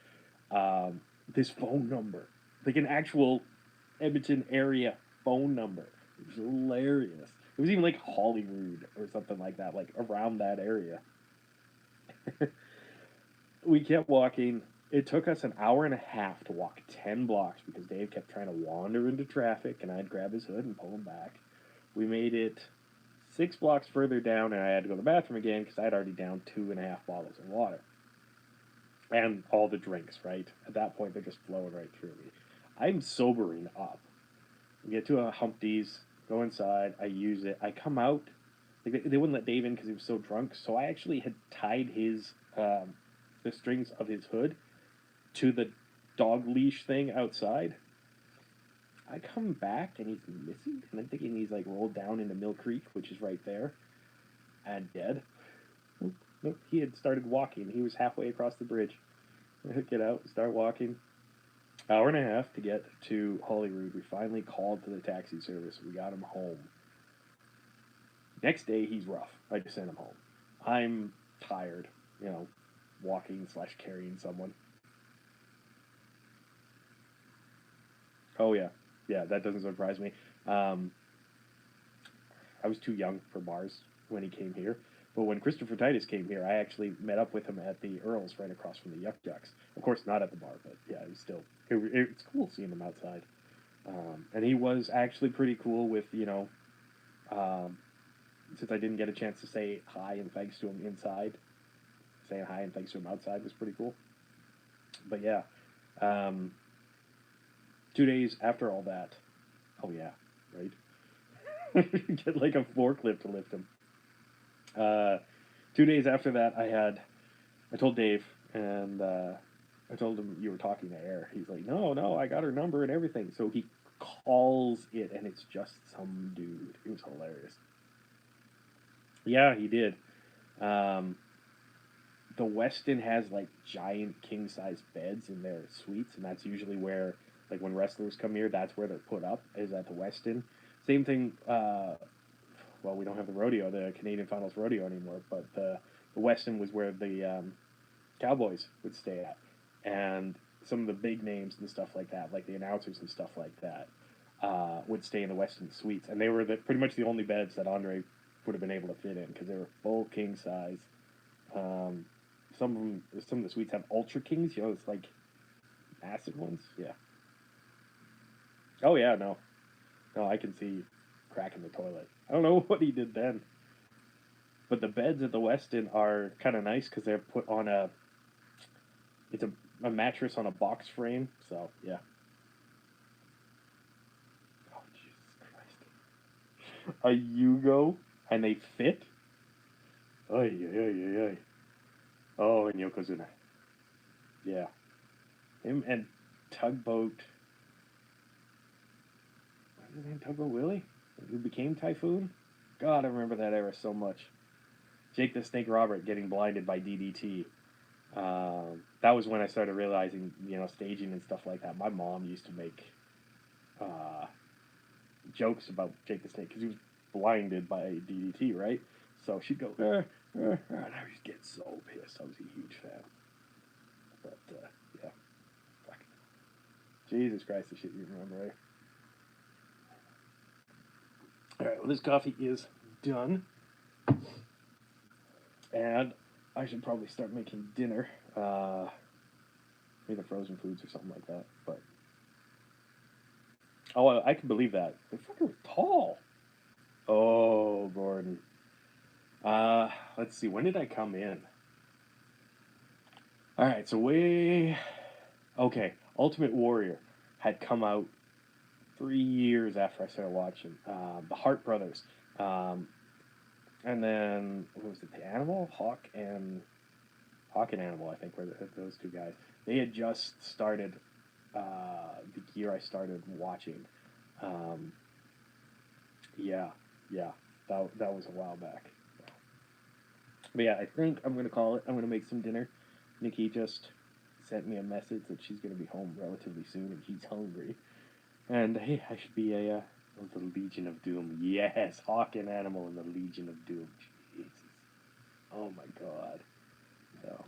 This phone number. Like an actual Edmonton area phone number. It was hilarious. It was even like Holyrood or something like that, like around that area. We kept walking. It took us an hour and a half to walk 10 blocks because Dave kept trying to wander into traffic and I'd grab his hood and pull him back. We made it 6 blocks further down and I had to go to the bathroom again because I'd already downed 2.5 bottles of water. And all the drinks, right? At that point, they're just flowing right through me. I'm sobering up. We get to a Humpty's, go inside, I use it. I come out. They wouldn't let Dave in because he was so drunk, so I actually had tied his the strings of his hood to the dog leash thing outside. I come back and he's missing, and I'm thinking he's like rolled down into Mill Creek, which is right there, and dead. Nope, he had started walking. He was halfway across the bridge. Get out, start walking. Hour and a half to get to Holyrood. We finally called to the taxi service. We got him home. Next day, he's rough. I just sent him home. I'm tired, you know, walking / carrying someone. Oh, yeah. Yeah, that doesn't surprise me. I was too young for bars when he came here. But when Christopher Titus came here, I actually met up with him at the Earls right across from the Yuck Yucks. Of course, not at the bar, but yeah, it was still, it's cool seeing him outside. And he was actually pretty cool with, you know, since I didn't get a chance to say hi and thanks to him inside, saying hi and thanks to him outside was pretty cool. But yeah, 2 days after all that, oh yeah, right? Get like a forklift to lift him. 2 days after that, I told Dave, and I told him you were talking to Air. He's like, no, I got her number and everything. So he calls it, and it's just some dude. It was hilarious. Yeah, he did. The Westin has like giant king size beds in their suites, and that's usually where Like when wrestlers come here, that's where they're put up, is at the Westin. Same thing. Well, we don't have the rodeo, the Canadian Finals rodeo anymore, but the Westin was where the Cowboys would stay at, and some of the big names and stuff like that, like the announcers and stuff like that, would stay in the Westin suites, and they were pretty much the only beds that Andre would have been able to fit in because they were full king size. Um, some of the suites have ultra kings. You know, it's like massive ones. Yeah. Oh yeah, no, no, I can see cracking the toilet. I don't know what he did then, but the beds at the Westin are kind of nice because they're put on it's a mattress on a box frame. So yeah. Oh Jesus Christ! A Yugo and they fit. Ay ay ay ay. Oh, and Yokozuna. Yeah, him and Tugboat. What's his name? Tugboat Willie, who became Typhoon. God, I remember that era so much. Jake the Snake Robert getting blinded by DDT. That was when I started realizing, staging and stuff like that. My mom used to make uh, jokes about Jake the Snake because he was blinded by DDT, right? So she'd go, and I was getting so pissed. I was a huge fan. But, yeah. Fuck. Jesus Christ, the shit you remember, right? Alright, well, this coffee is done. And I should probably start making dinner. Maybe frozen foods or something like that. But oh, I can believe that. The fucker was tall. Oh, Gordon. Let's see. When did I come in? All right, so okay. Ultimate Warrior had come out 3 years after I started watching. The Hart Brothers, and then what was it? The Animal Hawk and Animal. I think were those two guys. They had just started the year I started watching. Um, yeah, yeah, that was a while back. But yeah, I think I'm gonna call it. I'm gonna make some dinner. Nikki just sent me a message that she's gonna be home relatively soon and she's hungry. And hey, I should be the Legion of Doom. Yes, Hawk and Animal in the Legion of Doom. Jesus. Oh my God. So.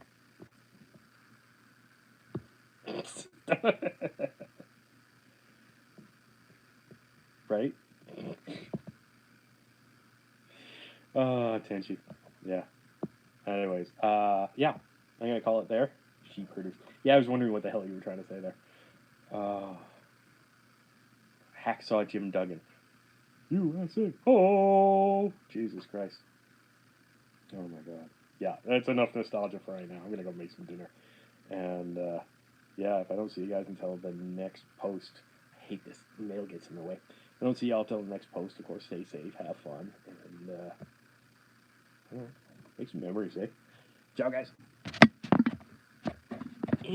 Right? Tenchi. Yeah. Anyways, yeah. I'm gonna call it there. Sheep herders. Yeah, I was wondering what the hell you were trying to say there. Hacksaw Jim Duggan. USA. Oh, Jesus Christ. Oh my God. Yeah, that's enough nostalgia for right now. I'm gonna go make some dinner. And yeah, if I don't see you guys until the next post, I hate this. The mail gets in the way. If I don't see y'all till the next post, of course, stay safe, have fun, and make some memories, eh? Ciao, guys.